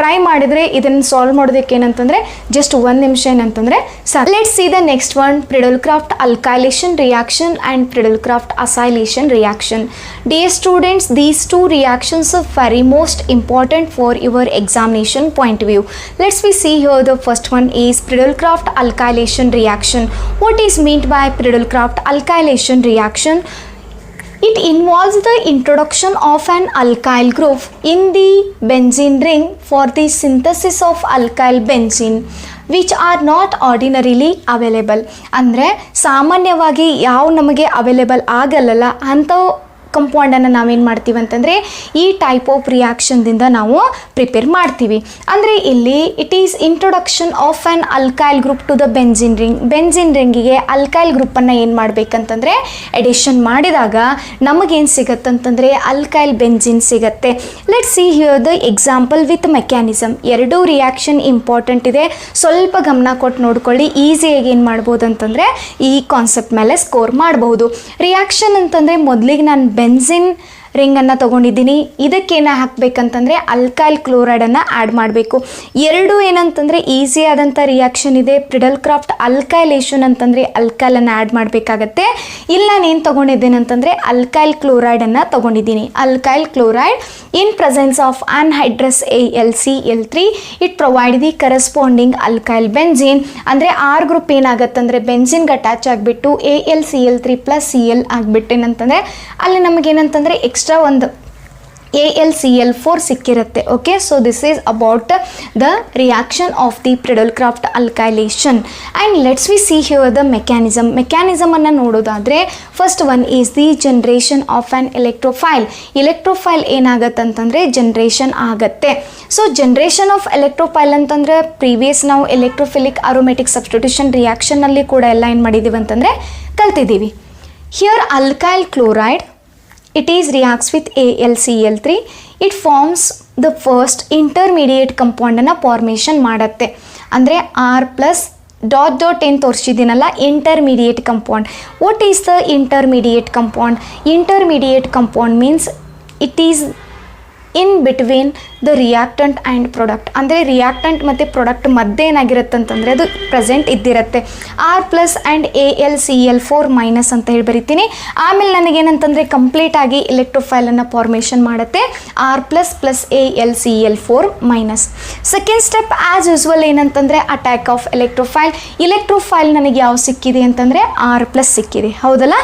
ಟ್ರೈ ಮಾಡಿದರೆ ಇದನ್ನು ಸಾಲ್ವ್ ಮಾಡೋದಕ್ಕೆ ಏನಂತಂದರೆ ಜಸ್ಟ್ 1 ನಿಮಿಷ ಏನಂತಂದರೆ ಸಾಕು. Let's see the next one, Friedel Crafts alkylation reaction and Friedel Crafts acylation reaction. Dear students, these two reactions are very most important for your examination point of view. Let's we see here. The first one is Priddlecraft alkylation reaction. What is meant by Priddlecraft alkylation reaction? It involves the introduction of an alkyl group in the benzene ring for the synthesis of alkyl benzene which are not ordinarily available. ಅಂದರೆ ಸಾಮಾನ್ಯವಾಗಿ ಯಾವ ನಮಗೆ available ಆಗಲ್ಲ ಅಂಥವು ಕಂಪೌಂಡನ್ನು ನಾವೇನು ಮಾಡ್ತೀವಿ ಅಂತಂದರೆ ಈ ಟೈಪ್ ಆಫ್ ರಿಯಾಕ್ಷನ್ದಿಂದ ನಾವು ಪ್ರಿಪೇರ್ ಮಾಡ್ತೀವಿ. ಅಂದರೆ ಇಲ್ಲಿ it is introduction of an alkyl group to the benzene ring. Benzene ರಿಂಗಿಗೆ ಅಲ್ಕೈಲ್ ಗ್ರೂಪನ್ನು ಏನು ಮಾಡಬೇಕಂತಂದರೆ ಎಡಿಷನ್ ಮಾಡಿದಾಗ ನಮಗೇನು ಸಿಗತ್ತಂತಂದರೆ ಅಲ್ಕೈಲ್ ಬೆನ್ಸಿನ್ ಸಿಗತ್ತೆ. Let's see here the example with mechanism. ಎರಡೂ ರಿಯಾಕ್ಷನ್ ಇಂಪಾರ್ಟೆಂಟ್ ಇದೆ, ಸ್ವಲ್ಪ ಗಮನ ಕೊಟ್ಟು ನೋಡ್ಕೊಳ್ಳಿ. ಈಸಿಯಾಗಿ ಏನು ಮಾಡ್ಬೋದು ಅಂತಂದರೆ ಈ ಕಾನ್ಸೆಪ್ಟ್ ಮೇಲೆ ಸ್ಕೋರ್ ಮಾಡಬಹುದು. ರಿಯಾಕ್ಷನ್ ಅಂತಂದರೆ ಮೊದಲಿಗೆ ನಾನು ಬೆನ್ಸಿನ್ ರಿಂಗನ್ನು ತೊಗೊಂಡಿದ್ದೀನಿ, ಇದಕ್ಕೇನು ಹಾಕಬೇಕಂತಂದರೆ ಅಲ್ಕೈಲ್ ಕ್ಲೋರೈಡನ್ನು ಆ್ಯಡ್ ಮಾಡಬೇಕು. ಎರಡು ಏನಂತಂದರೆ ಈಸಿ ಆದಂಥ ರಿಯಾಕ್ಷನ್ ಇದೆ. ಪ್ರಿಡಲ್ಕ್ರಾಫ್ಟ್ ಅಲ್ಕೈಲೇಷನ್ ಅಂತಂದರೆ ಅಲ್ಕೈಲನ್ನು ಆ್ಯಡ್ ಮಾಡಬೇಕಾಗತ್ತೆ. ಇಲ್ಲಿ ನಾನು ಏನು ತೊಗೊಂಡಿದ್ದೇನೆ ಅಂತಂದರೆ ಅಲ್ಕೈಲ್ ಕ್ಲೋರೈಡನ್ನು ತೊಗೊಂಡಿದ್ದೀನಿ. Alkyl chloride in presence of anhydrous AlCl3 it provide the corresponding alkyl benzene. ಅಂದರೆ ಆರ್ ಗ್ರೂಪ್ ಏನಾಗತ್ತಂದರೆ ಬೆನ್ಸಿನ್ಗೆ ಅಟ್ಯಾಚ್ ಆಗಿಬಿಟ್ಟು AlCl3 + Cl ಆಗಿಬಿಟ್ಟೇನಂತಂದರೆ ಅಲ್ಲಿ ನಮಗೇನಂತಂದರೆ ಎಕ್ಸ್ಟ್ರಾ ಒಂದು AlCl4 ಸಿಕ್ಕಿರುತ್ತೆ. Okay, so this is about the reaction of the Friedel Crafts alkylation. And let's we see here the mechanism. ಮೆಕ್ಯಾನಿಸಮನ್ನು ನೋಡೋದಾದರೆ first one is the generation of an electrophile. Electrophile ಏನಾಗತ್ತಂತಂದರೆ generation ಆಗತ್ತೆ. So generation of electrophile ಅಂತಂದರೆ previous ನಾವು electrophilic aromatic substitution ರಿಯಾಕ್ಷನ್ನಲ್ಲಿ ಕೂಡ ಎಲ್ಲ ಏನು ಮಾಡಿದ್ದೀವಿ ಅಂತಂದರೆ ಕಲ್ತಿದ್ದೀವಿ. Here alkyl chloride it is reacts with AlCl3. it forms the first intermediate compound ಅನ್ನು ಫಾರ್ಮೇಷನ್ ಮಾಡುತ್ತೆ. ಅಂದರೆ R+ ... ಏನು ತೋರಿಸಿದ್ದೀನಲ್ಲ intermediate compound. What is the intermediate compound? Intermediate compound means it is in between the reactant and product. ಅಂದರೆ reactant ಮತ್ತು product ಮಧ್ಯೆ ಏನಾಗಿರುತ್ತೆ ಅಂತಂದರೆ ಅದು ಪ್ರೆಸೆಂಟ್ ಇದ್ದಿರುತ್ತೆ. R+ ಆ್ಯಂಡ್ AlCl4- ಅಂತ ಹೇಳಿ ಬರಿತೀನಿ. ಆಮೇಲೆ ನನಗೇನಂತಂದರೆ ಕಂಪ್ಲೀಟಾಗಿ ಎಲೆಕ್ಟ್ರೋಫೈಲನ್ನು ಫಾರ್ಮೇಷನ್ ಮಾಡುತ್ತೆ R+ + AlCl4-. Second step as usual ಏನಂತಂದರೆ ಅಟ್ಯಾಕ್ ಆಫ್ ಎಲೆಕ್ಟ್ರೋಫೈಲ್. ಎಲೆಕ್ಟ್ರೋಫೈಲ್ ನನಗೆ ಯಾವ ಸಿಕ್ಕಿದೆ ಅಂತಂದರೆ R+ ಸಿಕ್ಕಿದೆ, ಹೌದಲ್ಲ.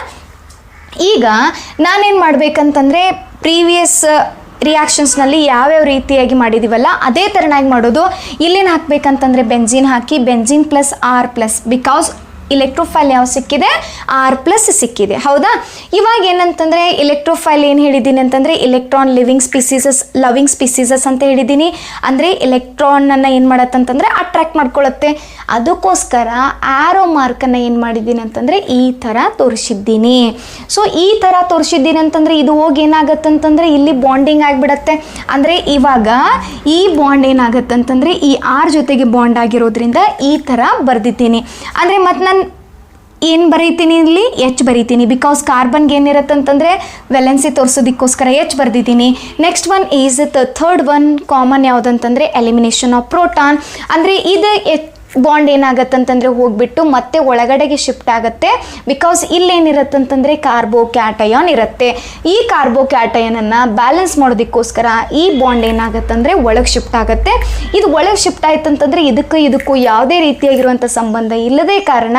ಈಗ ನಾನೇನು ಮಾಡಬೇಕಂತಂದರೆ ಪ್ರೀವಿಯಸ್ ರಿಯಾಕ್ಷನ್ಸ್ನಲ್ಲಿ ಯಾವ್ಯಾವ ರೀತಿಯಾಗಿ ಮಾಡಿದ್ದೀವಲ್ಲ ಅದೇ ಥರನಾಗಿ ಮಾಡೋದು. ಇಲ್ಲೇನು ಹಾಕಬೇಕಂತಂದರೆ ಬೆನ್ಸಿನ್ ಹಾಕಿ ಬೆನ್ಸಿನ್ + R+, ಬಿಕಾಸ್ ಇಲೆಕ್ಟ್ರೋಫೈಲ್ ಯಾವ ಸಿಕ್ಕಿದೆ R+ ಸಿಕ್ಕಿದೆ, ಹೌದಾ. ಇವಾಗ ಏನಂತಂದರೆ ಎಲೆಕ್ಟ್ರೋಫೈಲ್ ಏನು ಹೇಳಿದ್ದೀನಿ ಅಂತಂದರೆ ಎಲೆಕ್ಟ್ರಾನ್ ಲವಿಂಗ್ ಸ್ಪೀಸೀಸಸ್ ಅಂತ ಹೇಳಿದ್ದೀನಿ. ಅಂದರೆ ಎಲೆಕ್ಟ್ರಾನನ್ನು ಏನು ಮಾಡತ್ತಂತಂದರೆ ಅಟ್ರಾಕ್ಟ್ ಮಾಡ್ಕೊಳ್ಳುತ್ತೆ. ಅದಕ್ಕೋಸ್ಕರ ಆರೋ ಮಾರ್ಕನ್ನು ಏನು ಮಾಡಿದ್ದೀನಿ ಅಂತಂದರೆ ಈ ಥರ ತೋರಿಸಿದ್ದೀನಿ. ಸೊ ಈ ಥರ ತೋರಿಸಿದ್ದೀನಿ ಅಂತಂದರೆ ಇದು ಹೋಗಿ ಏನಾಗತ್ತಂತಂದರೆ ಇಲ್ಲಿ ಬಾಂಡಿಂಗ್ ಆಗಿಬಿಡತ್ತೆ. ಅಂದರೆ ಇವಾಗ ಈ ಬಾಂಡ್ ಏನಾಗತ್ತಂತಂದರೆ ಈ R ಜೊತೆಗೆ ಬಾಂಡ್ ಆಗಿರೋದ್ರಿಂದ ಈ ಥರ ಬರೆದಿದ್ದೀನಿ. ಅಂದರೆ ಮತ್ತು ನಾನು ಏನು ಬರೀತೀನಿ ಇಲ್ಲಿ H ಬರೀತೀನಿ, ಬಿಕಾಸ್ ಕಾರ್ಬನ್ಗೆ ಏನಿರುತ್ತೆ ಅಂತಂದರೆ ವೆಲೆನ್ಸಿ ತೋರಿಸೋದಕ್ಕೋಸ್ಕರ H ಬರೆದಿದ್ದೀನಿ. Next one is the third one common ಯಾವುದಂತಂದರೆ ಎಲಿಮಿನೇಷನ್ ಆಫ್ ಪ್ರೋಟಾನ್. ಅಂದರೆ ಇದು ಬಾಂಡ್ ಏನಾಗತ್ತಂತಂದರೆ ಹೋಗ್ಬಿಟ್ಟು ಮತ್ತೆ ಒಳಗಡೆಗೆ ಶಿಫ್ಟ್ ಆಗುತ್ತೆ. ಬಿಕಾಸ್ ಇಲ್ಲೇನಿರುತ್ತಂತಂದರೆ ಕಾರ್ಬೋಕ್ಯಾಟಯಾನ್ ಇರುತ್ತೆ. ಈ ಕಾರ್ಬೋಕ್ಯಾಟಯಾನನ್ನು ಬ್ಯಾಲೆನ್ಸ್ ಮಾಡೋದಕ್ಕೋಸ್ಕರ ಈ ಬಾಂಡ್ ಏನಾಗತ್ತಂದರೆ ಒಳಗೆ ಶಿಫ್ಟ್ ಆಗುತ್ತೆ. ಇದು ಒಳಗೆ ಶಿಫ್ಟ್ ಆಯ್ತಂತಂದರೆ ಇದಕ್ಕೂ ಯಾವುದೇ ರೀತಿಯಾಗಿರುವಂಥ ಸಂಬಂಧ ಇಲ್ಲದೇ ಕಾರಣ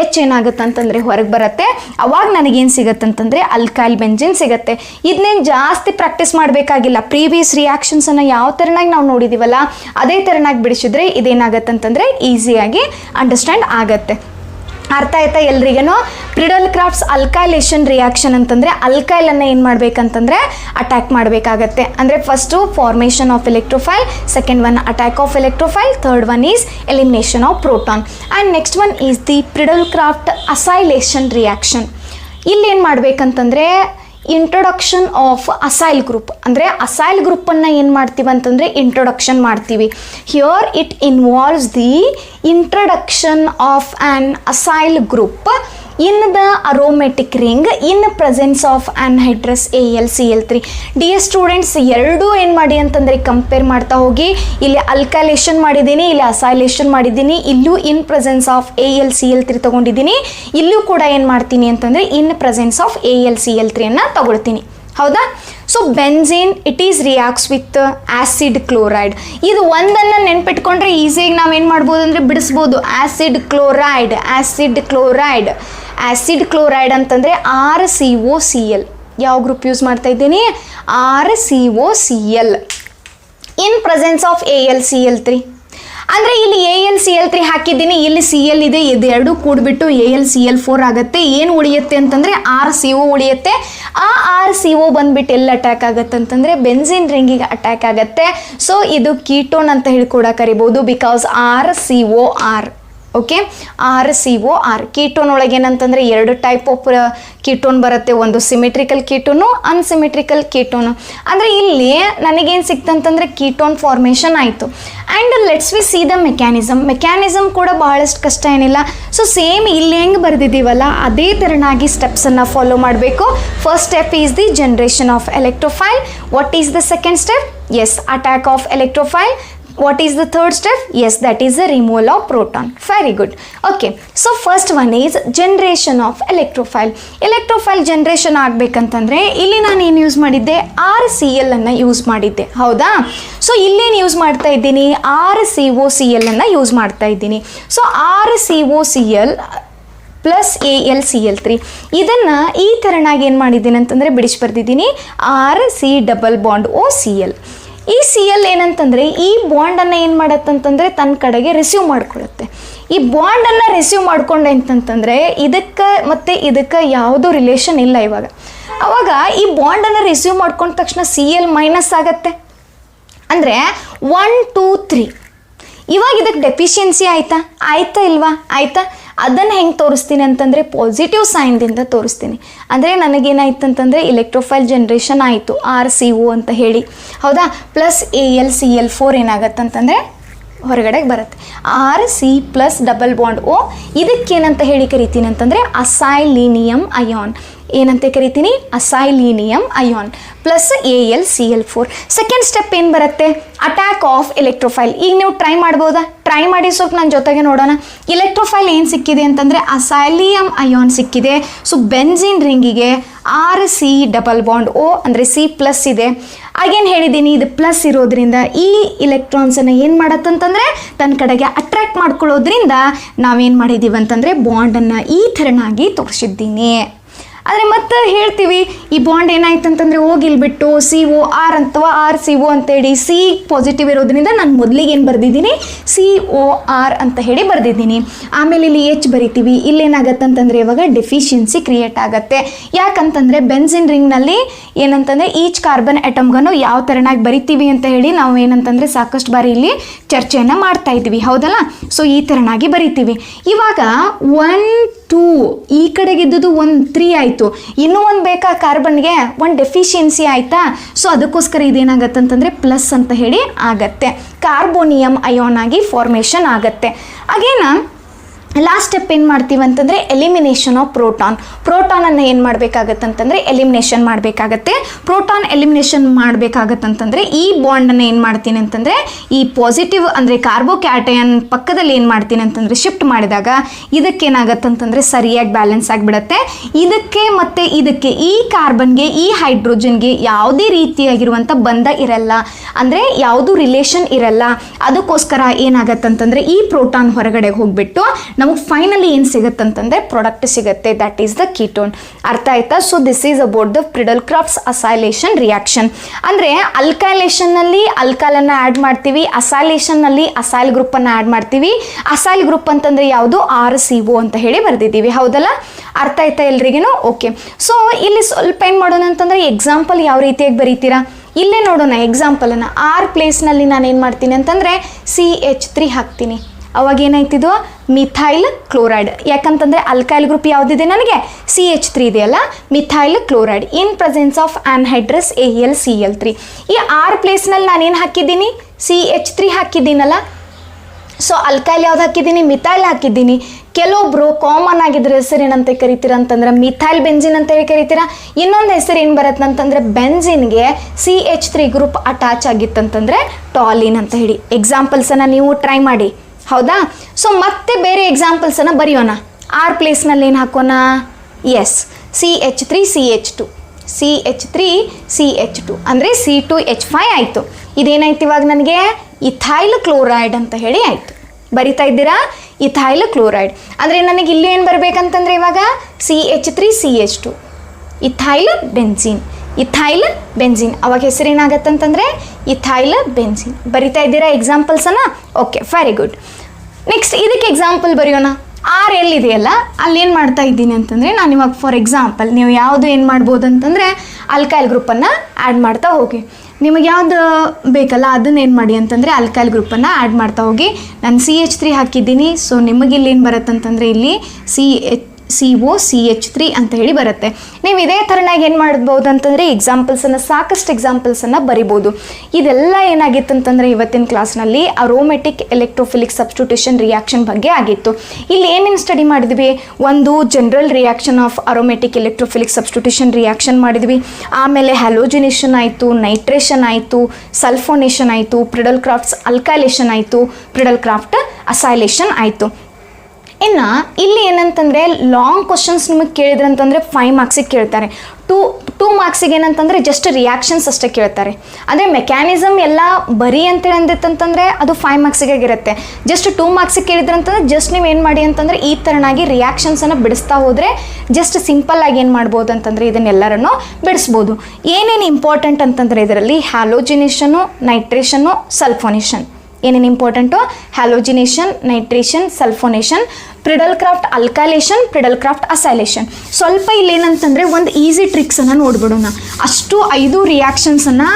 H ಏನಾಗುತ್ತಂತಂದರೆ ಹೊರಗೆ ಬರುತ್ತೆ. ಅವಾಗ ನನಗೇನು ಸಿಗತ್ತಂತಂದರೆ ಅಲ್ಕೈಲ್ ಬೆನ್ಸಿನ್ ಸಿಗುತ್ತೆ. ಇದನ್ನೇನು ಜಾಸ್ತಿ ಪ್ರಾಕ್ಟೀಸ್ ಮಾಡಬೇಕಾಗಿಲ್ಲ. ಪ್ರೀವಿಯಸ್ ರಿಯಾಕ್ಷನ್ಸನ್ನು ಯಾವ ಥರನಾಗಿ ನಾವು ನೋಡಿದ್ದೀವಲ್ಲ ಅದೇ ಥರನಾಗಿ ಬಿಡಿಸಿದ್ರೆ ಇದೇನಾಗತ್ತಂತಂದರೆ ಈಸಿಯಾಗಿ ಅಂಡರ್ಸ್ಟ್ಯಾಂಡ್ ಆಗತ್ತೆ. ಅರ್ಥ ಆಯ್ತಾ ಎಲ್ರಿಗೇನೋ? ಪ್ರಿಡಲ್ಕ್ರಾಫ್ಟ್ಸ್ ಅಲ್ಕೈಲೇಷನ್ ರಿಯಾಕ್ಷನ್ ಅಂತಂದರೆ ಅಲ್ಕೈಲನ್ನು ಏನು ಮಾಡಬೇಕಂತಂದರೆ ಅಟ್ಯಾಕ್ ಮಾಡಬೇಕಾಗತ್ತೆ. ಅಂದರೆ first formation of electrophile, second one attack of electrophile, third one is elimination of proton and next one is the Friedel Crafts acylation reaction. ಇಲ್ಲಿ ಏನು ಮಾಡಬೇಕಂತಂದರೆ ಇಂಟ್ರೊಡಕ್ಷನ್ ಆಫ್ ಅಸೈಲ್ ಗ್ರೂಪ್. ಅಂದರೆ ಅಸೈಲ್ ಗ್ರೂಪನ್ನು ಏನು ಮಾಡ್ತೀವಿ ಅಂತಂದರೆ ಇಂಟ್ರೊಡಕ್ಷನ್ ಮಾಡ್ತೀವಿ. Here it involves the introduction of an acyl group in the aromatic ring in presence of anhydrous AlCl3. Dear students, ಎರಡೂ ಏನು ಮಾಡಿ ಅಂತಂದರೆ ಕಂಪೇರ್ ಮಾಡ್ತಾ ಹೋಗಿ. ಇಲ್ಲಿ ಅಲ್ಕೈಲೇಷನ್ ಮಾಡಿದ್ದೀನಿ, ಇಲ್ಲಿ ಅಸೈಲೇಷನ್ ಮಾಡಿದ್ದೀನಿ, ಇಲ್ಲೂ ಇನ್ ಪ್ರೆಸೆನ್ಸ್ ಆಫ್ AlCl3 ತೊಗೊಂಡಿದ್ದೀನಿ. ಇಲ್ಲೂ ಕೂಡ ಏನು ಮಾಡ್ತೀನಿ ಅಂತಂದರೆ ಇನ್ ಪ್ರೆಸೆನ್ಸ್ ಆಫ್ AlCl3 ತಗೊಳ್ತೀನಿ. ಹೌದಾ? So benzene it is reacts with acid chloride. ಇದು ಒಂದನ್ನು ನೆನ್ಪಿಟ್ಕೊಂಡ್ರೆ ಈಸಿಯಾಗಿ ನಾವೇನು ಮಾಡ್ಬೋದು ಅಂದರೆ ಬಿಡಿಸ್ಬೋದು. ಆ್ಯಸಿಡ್ ಕ್ಲೋರೈಡ್ ಅಂತಂದರೆ RCOCl. ಯಾವ ಗ್ರೂಪ್ ಯೂಸ್ ಮಾಡ್ತಾ ಇದ್ದೀನಿ? RCOCl in presence of AlCl3. ಅಂದರೆ ಇಲ್ಲಿ AlCl3 ಹಾಕಿದ್ದೀನಿ, ಇಲ್ಲಿ Cl ಇದೆ, ಇದೆರಡು ಕೂಡಿಬಿಟ್ಟು AlCl4 ಆಗುತ್ತೆ. ಏನು ಉಳಿಯುತ್ತೆ ಅಂತಂದರೆ RCO ಉಳಿಯುತ್ತೆ. ಆ RCO ಬಂದ್ಬಿಟ್ಟು ಎಲ್ಲಿ ಅಟ್ಯಾಕ್ ಆಗುತ್ತೆ ಅಂತಂದರೆ ಬೆನ್ಝೀನ್ ರಿಂಗಿಗೆ ಅಟ್ಯಾಕ್ ಆಗುತ್ತೆ. ಸೊ ಇದು ಕೀಟೋನ್ ಅಂತ ಹೇಳಿ ಕೂಡ ಕರಿಬೋದು, because RCOR. Okay, RCOR. Ketone ಒಳಗೆ ಏನಂತಂದರೆ ಎರಡು ಟೈಪ್ ಆಫ್ ಕೀಟೋನ್ ಬರುತ್ತೆ. ಒಂದು ಸಿಮೆಟ್ರಿಕಲ್ ಕೀಟೋನು, ಅನ್ಸಿಮೆಟ್ರಿಕಲ್ ಕೀಟೋನು. ಅಂದರೆ ಇಲ್ಲಿ ನನಗೇನು ಸಿಕ್ತಂತಂದರೆ ಕೀಟೋನ್ ಫಾರ್ಮೇಷನ್ ಆಯಿತು. And let's we C the mechanism ಕೂಡ ಬಹಳಷ್ಟು ಕಷ್ಟ ಏನಿಲ್ಲ. ಸೊ ಸೇಮ್ ಇಲ್ಲಿ ಹೆಂಗೆ ಬರೆದಿದ್ದೀವಲ್ಲ ಅದೇ ಥರನಾಗಿ ಸ್ಟೆಪ್ಸನ್ನು ಫಾಲೋ ಮಾಡಬೇಕು. First step is the generation of electrophile. What is the second step? Yes, attack of electrophile. What is the third step? Yes, that is the removal of proton. Very good. Okay, so first one is generation of electrophile. Electrophile generation ಆಗಬೇಕಂತಂದರೆ ಇಲ್ಲಿ ನಾನು ಏನು use ಮಾಡಿದ್ದೆ? RCl ಅನ್ನು use ಮಾಡಿದ್ದೆ. ಹೌದಾ? So ಇಲ್ಲೇನು use ಮಾಡ್ತಾ ಇದ್ದೀನಿ? RCOCl ಅನ್ನು ಯೂಸ್ ಮಾಡ್ತಾ ಇದ್ದೀನಿ. ಸೊ RCOCl ಪ್ಲಸ್ AlCl3 ಇದನ್ನು ಈ ಥರನಾಗಿ ಏನು ಮಾಡಿದ್ದೀನಿ ಅಂತಂದರೆ ಬಿಡಿಸಿ ಬರ್ದಿದ್ದೀನಿ. RC⋯OCl. ಈ Cl ಏನಂತಂದರೆ ಈ ಬಾಂಡನ್ನು ಏನು ಮಾಡತ್ತಂತಂದರೆ ತನ್ನ ಕಡೆಗೆ ರಿಸೀವ್ ಮಾಡ್ಕೊಳ್ಳುತ್ತೆ. ಈ ಬಾಂಡನ್ನು ರಿಸೀವ್ ಮಾಡ್ಕೊಂಡೆ ಅಂತಂತಂದರೆ ಇದಕ್ಕೆ ಮತ್ತು ಇದಕ್ಕೆ ಯಾವುದೂ ರಿಲೇಷನ್ ಇಲ್ಲ. ಅವಾಗ ಈ ಬಾಂಡನ್ನು ರಿಸೀವ್ ಮಾಡ್ಕೊಂಡ ತಕ್ಷಣ Cl- ಆಗತ್ತೆ. ಅಂದರೆ 1 2 3. ಇವಾಗ ಇದಕ್ಕೆ ಡೆಫಿಷಿಯನ್ಸಿ ಆಯ್ತಾ ಇಲ್ವಾ? ಆಯಿತಾ? ಅದನ್ನು ಹೆಂಗೆ ತೋರಿಸ್ತೀನಿ ಅಂತಂದರೆ ಪಾಸಿಟಿವ್ ಸೈನ್ದಿಂದ ತೋರಿಸ್ತೀನಿ. ಅಂದರೆ ನನಗೇನಾಯ್ತು ಅಂತಂದರೆ ಇಲೆಕ್ಟ್ರೋಫೈಲ್ ಜನ್ರೇಷನ್ ಆಯಿತು RCO ಅಂತ ಹೇಳಿ. ಹೌದಾ? ಪ್ಲಸ್ AlCl4 ಏನಾಗತ್ತಂತಂದರೆ ಹೊರಗಡೆಗೆ ಬರುತ್ತೆ. RC+⋯O ಇದಕ್ಕೇನಂತ ಹೇಳಿ ಕರಿತೀನಿ ಅಂತಂದರೆ ಅಸೈಲೀನಿಯಂ ಅಯಾನ್. ಏನಂತ ಕರಿತೀನಿ? Acylium ion plus AlCl4. Second step ಏನು ಬರುತ್ತೆ? Attack of electrophile. ಈಗ ನೀವು ಟ್ರೈ ಮಾಡ್ಬೋದಾ? ಟ್ರೈ ಮಾಡಿ ಸ್ವಲ್ಪ ನನ್ನ ಜೊತೆಗೆ ನೋಡೋಣ. ಇಲೆಕ್ಟ್ರೋಫೈಲ್ ಏನು ಸಿಕ್ಕಿದೆ ಅಂತಂದರೆ ಅಸೈಲಿಯಂ ಅಯಾನ್ ಸಿಕ್ಕಿದೆ. ಸೊ ಬೆನ್ಝೀನ್ ರಿಂಗಿಗೆ RC⋯O ಅಂದರೆ C+ ಇದೆ. ಆಗೇನು ಹೇಳಿದ್ದೀನಿ? ಇದು ಪ್ಲಸ್ ಇರೋದ್ರಿಂದ ಈ ಇಲೆಕ್ಟ್ರಾನ್ಸನ್ನು ಏನು ಮಾಡತ್ತಂತಂದರೆ ತನ್ನ ಕಡೆಗೆ ಅಟ್ರ್ಯಾಕ್ಟ್ ಮಾಡ್ಕೊಳ್ಳೋದ್ರಿಂದ ನಾವೇನು ಮಾಡಿದ್ದೀವಿ ಅಂತಂದರೆ ಬಾಂಡನ್ನು ಈ ಥರನಾಗಿ ತೋರಿಸಿದ್ದೀನಿ. ಆದರೆ ಮತ್ತೆ ಹೇಳ್ತೀವಿ ಈ ಬಾಂಡ್ ಏನಾಯ್ತು ಅಂತಂದರೆ ಹೋಗಿಲ್ಬಿಟ್ಟು COR ಅಥವಾ RCO ಅಂತೇಳಿ C ಪಾಸಿಟಿವ್ ಇರೋದ್ರಿಂದ ನಾನು ಮೊದಲಿಗೆ ಏನು ಬರೆದಿದ್ದೀನಿ? COR ಅಂತ ಹೇಳಿ ಬರೆದಿದ್ದೀನಿ. ಆಮೇಲೆ ಇಲ್ಲಿ H ಬರಿತೀವಿ. ಇಲ್ಲೇನಾಗತ್ತಂತಂದರೆ ಇವಾಗ ಡೆಫಿಷಿಯನ್ಸಿ ಕ್ರಿಯೇಟ್ ಆಗುತ್ತೆ. ಯಾಕಂತಂದರೆ ಬೆನ್ಝೀನ್ ರಿಂಗ್ನಲ್ಲಿ ಏನಂತಂದರೆ ಈಚ್ ಕಾರ್ಬನ್ ಅಟಮ್ಗನ್ನು ಯಾವ ಥರನಾಗಿ ಬರಿತೀವಿ ಅಂತ ಹೇಳಿ ನಾವು ಏನಂತಂದರೆ ಸಾಕಷ್ಟು ಬಾರಿ ಇಲ್ಲಿ ಚರ್ಚೆಯನ್ನು ಮಾಡ್ತಾ ಇದ್ವಿ. ಹೌದಲ್ಲ? ಸೊ ಈ ಥರನಾಗಿ ಬರಿತೀವಿ. ಇವಾಗ 1 2 ಈ ಕಡೆಗಿದ್ದು 1 3 ಆಯಿತು. ಇನ್ನೂ ಒಂದು ಬೇಕಾ ಕಾರ್ಬನ್ಗೆ? ಒಂದು ಡೆಫಿಷಿಯನ್ಸಿ ಆಯಿತಾ? ಸೊ ಅದಕ್ಕೋಸ್ಕರ ಇದೇನಾಗತ್ತಂತಂದರೆ ಪ್ಲಸ್ ಅಂತ ಹೇಳಿ ಆಗತ್ತೆ. ಕಾರ್ಬೋನಿಯಂ ಅಯಾನ್ ಆಗಿ ಫಾರ್ಮೇಷನ್ ಆಗತ್ತೆ. ಅಗೇನ ಲಾಸ್ಟ್ ಸ್ಟೆಪ್ ಏನು ಮಾಡ್ತೀವಿ ಅಂತಂದರೆ ಎಲಿಮಿನೇಷನ್ ಆಫ್ ಪ್ರೋಟಾನನ್ನು ಏನು ಮಾಡಬೇಕಾಗತ್ತಂತಂದರೆ ಎಲಿಮಿನೇಷನ್ ಮಾಡಬೇಕಾಗತ್ತೆ. ಪ್ರೋಟಾನ್ ಎಲಿಮಿನೇಷನ್ ಮಾಡಬೇಕಾಗತ್ತಂತಂದರೆ ಈ ಬಾಂಡನ್ನು ಏನು ಮಾಡ್ತೀನಿ ಅಂತಂದರೆ ಈ ಪಾಸಿಟಿವ್ ಅಂದರೆ ಕಾರ್ಬೋಕ್ಯಾಟಯನ್ ಪಕ್ಕದಲ್ಲಿ ಏನು ಮಾಡ್ತೀನಿ ಅಂತಂದರೆ ಶಿಫ್ಟ್ ಮಾಡಿದಾಗ ಇದಕ್ಕೇನಾಗತ್ತಂತಂದರೆ ಸರಿಯಾಗಿ ಬ್ಯಾಲೆನ್ಸ್ ಆಗಿಬಿಡತ್ತೆ. ಇದಕ್ಕೆ ಮತ್ತು ಇದಕ್ಕೆ ಈ ಕಾರ್ಬನ್ಗೆ ಈ ಹೈಡ್ರೋಜನ್ಗೆ ಯಾವುದೇ ರೀತಿಯಾಗಿರುವಂಥ ಬಂಧ ಇರಲ್ಲ, ಅಂದರೆ ಯಾವುದೂ ರಿಲೇಷನ್ ಇರಲ್ಲ. ಅದಕ್ಕೋಸ್ಕರ ಏನಾಗತ್ತಂತಂದರೆ ಈ ಪ್ರೋಟಾನ್ ಹೊರಗಡೆ ಹೋಗಿಬಿಟ್ಟು ನಮಗೆ ಫೈನಲಿ ಏನು ಸಿಗುತ್ತಂತಂದರೆ ಪ್ರಾಡಕ್ಟ್ ಸಿಗುತ್ತೆ. That is the ketone. ಅರ್ಥ ಆಯ್ತಾ? So this is about the Friedel Crafts acylation reaction. ಅಂದರೆ ಅಲ್ಕೈಲೇಷನ್ನಲ್ಲಿ ಅಲ್ಕೈಲನ್ನು ಆ್ಯಡ್ ಮಾಡ್ತೀವಿ, ಅಸೈಲೇಷನ್ನಲ್ಲಿ ಅಸೈಲ್ ಗ್ರೂಪನ್ನು ಆ್ಯಡ್ ಮಾಡ್ತೀವಿ. ಅಸೈಲ್ ಗ್ರೂಪ್ ಅಂತಂದರೆ ಯಾವುದು? RCO ಅಂತ ಹೇಳಿ ಬರೆದಿದ್ದೀವಿ. ಹೌದಲ್ಲ? ಅರ್ಥ ಆಯ್ತಾ ಎಲ್ರಿಗೂ? ಓಕೆ. ಸೊ ಇಲ್ಲಿ ಸ್ವಲ್ಪ ಏನು ಮಾಡೋಣ ಅಂತಂದರೆ ಎಕ್ಸಾಂಪಲ್ ಯಾವ ರೀತಿಯಾಗಿ ಬರೀತೀರಾ ಇಲ್ಲೇ ನೋಡೋಣ. ಎಕ್ಸಾಂಪಲನ್ನು R ಪ್ಲೇಸ್ನಲ್ಲಿ ನಾನು ಏನು ಮಾಡ್ತೀನಿ ಅಂತಂದರೆ CH3 ಹಾಕ್ತೀನಿ. ಅವಾಗ ಏನಾಯ್ತಿದ್ದು? Methyl chloride. ಯಾಕಂತಂದರೆ ಅಲ್ಕೈಲ್ ಗ್ರೂಪ್ ಯಾವುದಿದೆ ನನಗೆ? CH3 ಇದೆಯಲ್ಲ, methyl chloride in presence of anhydrous AlCl3. ಈ R ಪ್ಲೇಸ್ನಲ್ಲಿ ನಾನೇನು ಹಾಕಿದ್ದೀನಿ? CH3 ಹಾಕಿದ್ದೀನಲ್ಲ. ಸೊ ಅಲ್ಕೈಲ್ ಯಾವ್ದು ಹಾಕಿದ್ದೀನಿ? ಮಿಥೈಲ್ ಹಾಕಿದ್ದೀನಿ. ಕೆಲವೊಬ್ರು ಕಾಮನ್ ಆಗಿದ್ರೆ ಹೆಸರು ಏನಂತ ಕರಿತೀರಾ ಅಂತಂದ್ರೆ ಮಿಥೈಲ್ ಬೆಂಜಿನ್ ಅಂತ ಹೇಳಿ ಕರಿತೀರಾ. ಇನ್ನೊಂದು ಹೆಸರು ಏನು ಬರುತ್ತೆ ಅಂತಂದ್ರೆ ಬೆಂಜಿನ್ಗೆ CH3 ಗ್ರೂಪ್ ಅಟ್ಯಾಚ್ ಆಗಿತ್ತಂತಂದ್ರೆ ಟಾಲಿನ್ ಅಂತ ಹೇಳಿ. ಎಕ್ಸಾಂಪಲ್ಸನ್ನು ನೀವು ಟ್ರೈ ಮಾಡಿ, ಹೌದಾ? ಸೊ ಮತ್ತೆ ಬೇರೆ ಎಕ್ಸಾಂಪಲ್ಸನ್ನು ಬರೆಯೋಣ. ಆರ್ ಪ್ಲೇಸ್ನಲ್ಲಿ ಏನು ಹಾಕೋಣ? ಎಸ್, CH3CH2 CH3CH2 ಅಂದರೆ C2H5 ಆಯಿತು. ಇದೇನಾಯ್ತು ಇವಾಗ ನನಗೆ? ಇಥೈಲ್ ಕ್ಲೋರೈಡ್ ಅಂತ ಹೇಳಿ ಆಯಿತು. ಬರಿತಾ ಇದ್ದೀರಾ? ಇಥೈಲ್ ಕ್ಲೋರೈಡ್ ಅಂದರೆ ನನಗೆ ಇಲ್ಲಿ ಏನು ಬರಬೇಕಂತಂದರೆ ಇವಾಗ CH3CH2 ಇಥೈಲ್ ಬೆಂಜಿನ್ ಅವಾಗ ಹೆಸರು ಏನಾಗತ್ತಂತಂದರೆ ಇಥೈಲ್ ಬೆಂಜಿನ್. ಬರಿತಾ ಇದ್ದೀರಾ ಎಕ್ಸಾಂಪಲ್ಸನ್ನು? Okay, very good. ನೆಕ್ಸ್ಟ್ ಇದಕ್ಕೆ ಎಕ್ಸಾಂಪಲ್ ಬರೆಯೋಣ. ಆರ್ ಎಲ್ಲಿದೆಯಲ್ಲ ಅಲ್ಲಿ ಏನು ಮಾಡ್ತಾ ಇದ್ದೀನಿ ಅಂತಂದರೆ ನಾನು ಇವಾಗ ಫಾರ್ ಎಕ್ಸಾಂಪಲ್ ನೀವು ಯಾವುದು ಏನು ಮಾಡ್ಬೋದು ಅಂತಂದರೆ ಅಲ್ಕೈಲ್ ಗ್ರೂಪನ್ನು ಆ್ಯಡ್ ಮಾಡ್ತಾ ಹೋಗಿ. ನಿಮಗೆ ಯಾವುದು ಬೇಕಲ್ಲ ಅದನ್ನು ಏನು ಮಾಡಿ ಅಂತಂದರೆ ಅಲ್ಕೈಲ್ ಗ್ರೂಪನ್ನು ಆ್ಯಡ್ ಮಾಡ್ತಾ ಹೋಗಿ. ನಾನು CH3 ಹಾಕಿದ್ದೀನಿ. ಸೊ ನಿಮಗೆ ಇಲ್ಲಿ ಏನು ಬರುತ್ತಂತಂದರೆ ಇಲ್ಲಿ COCH3 ಅಂತ ಹೇಳಿ ಬರುತ್ತೆ. ನೀವು ಇದೇ ಥರನಾಗಿ ಏನು ಮಾಡ್ಬೋದು ಅಂತಂದರೆ ಸಾಕಷ್ಟು ಎಕ್ಸಾಂಪಲ್ಸನ್ನು ಬರಿಬೋದು. ಇದೆಲ್ಲ ಏನಾಗಿತ್ತಂತಂದರೆ ಇವತ್ತಿನ ಕ್ಲಾಸ್ನಲ್ಲಿ ಅರೋಮೆಟಿಕ್ ಎಲೆಕ್ಟ್ರೋಫಿಲಿಕ್ ಸಬ್ಸ್ಟಿಟ್ಯೂಷನ್ ರಿಯಾಕ್ಷನ್ ಬಗ್ಗೆ ಆಗಿತ್ತು. ಇಲ್ಲಿ ಏನೇನು ಸ್ಟಡಿ ಮಾಡಿದ್ವಿ? ಒಂದು general reaction of aromatic electrophilic substitution reaction ಮಾಡಿದ್ವಿ. ಆಮೇಲೆ ಹ್ಯಾಲೋಜಿನೇಷನ್ ಆಯಿತು, ನೈಟ್ರೇಷನ್ ಆಯಿತು, ಸಲ್ಫೋನೇಷನ್ ಆಯಿತು, ಪ್ರಿಡಲ್ ಕ್ರಾಫ್ಟ್ಸ್ ಅಲ್ಕೈಲೇಷನ್ ಆಯಿತು, ಪ್ರಿಡಲ್ ಕ್ರಾಫ್ಟ್ ಅಸೈಲೇಷನ್ ಆಯಿತು. ಇನ್ನು ಇಲ್ಲಿ ಏನಂತಂದರೆ ಲಾಂಗ್ ಕ್ವಶನ್ಸ್ ನಿಮಗೆ ಕೇಳಿದ್ರೆ ಅಂತಂದರೆ 5 ಮಾರ್ಕ್ಸಿಗೆ ಕೇಳ್ತಾರೆ. ಟೂ ಮಾರ್ಕ್ಸಿಗೆ ಏನಂತಂದರೆ ಜಸ್ಟ್ ರಿಯಾಕ್ಷನ್ಸ್ ಅಷ್ಟೇ ಕೇಳ್ತಾರೆ. ಅಂದರೆ ಮೆಕ್ಯಾನಿಸಮ್ ಎಲ್ಲ ಬರೀ ಅಂತೇಳಿ ಅಂದಿತ್ತಂತಂದರೆ ಅದು 5 ಮಾರ್ಕ್ಸಿಗೆ ಇರುತ್ತೆ. ಜಸ್ಟ್ 2 ಮಾರ್ಕ್ಸಿಗೆ ಕೇಳಿದ್ರೆ ಅಂತಂದರೆ ಜಸ್ಟ್ ನೀವು ಏನು ಮಾಡಿ ಅಂತಂದರೆ ಈ ಥರನಾಗಿ ರಿಯಾಕ್ಷನ್ಸನ್ನು ಬಿಡಿಸ್ತಾ ಹೋದರೆ ಜಸ್ಟ್ ಸಿಂಪಲ್ಲಾಗಿ ಏನು ಮಾಡ್ಬೋದು ಅಂತಂದರೆ ಇದನ್ನೆಲ್ಲರನ್ನು ಬಿಡಿಸ್ಬೋದು. ಏನೇನು ಇಂಪಾರ್ಟೆಂಟ್ ಅಂತಂದರೆ ಇದರಲ್ಲಿ ಹ್ಯಾಲೋಜಿನೇಷನು, ನೈಟ್ರೇಷನ್ನು, ಸಲ್ಫೋನೇಷನ್ ಏನೇನು important? Halogenation, nitration, sulphonation, Friedel Crafts alkylation, Friedel Crafts acylation. ಸ್ವಲ್ಪ ಇಲ್ಲೇನಂತಂದರೆ ಒಂದು ಈಸಿ ಟ್ರಿಕ್ಸನ್ನು ನೋಡ್ಬಿಡೋಣ. ಅಷ್ಟು 5 ರಿಯಾಕ್ಷನ್ಸನ್ನು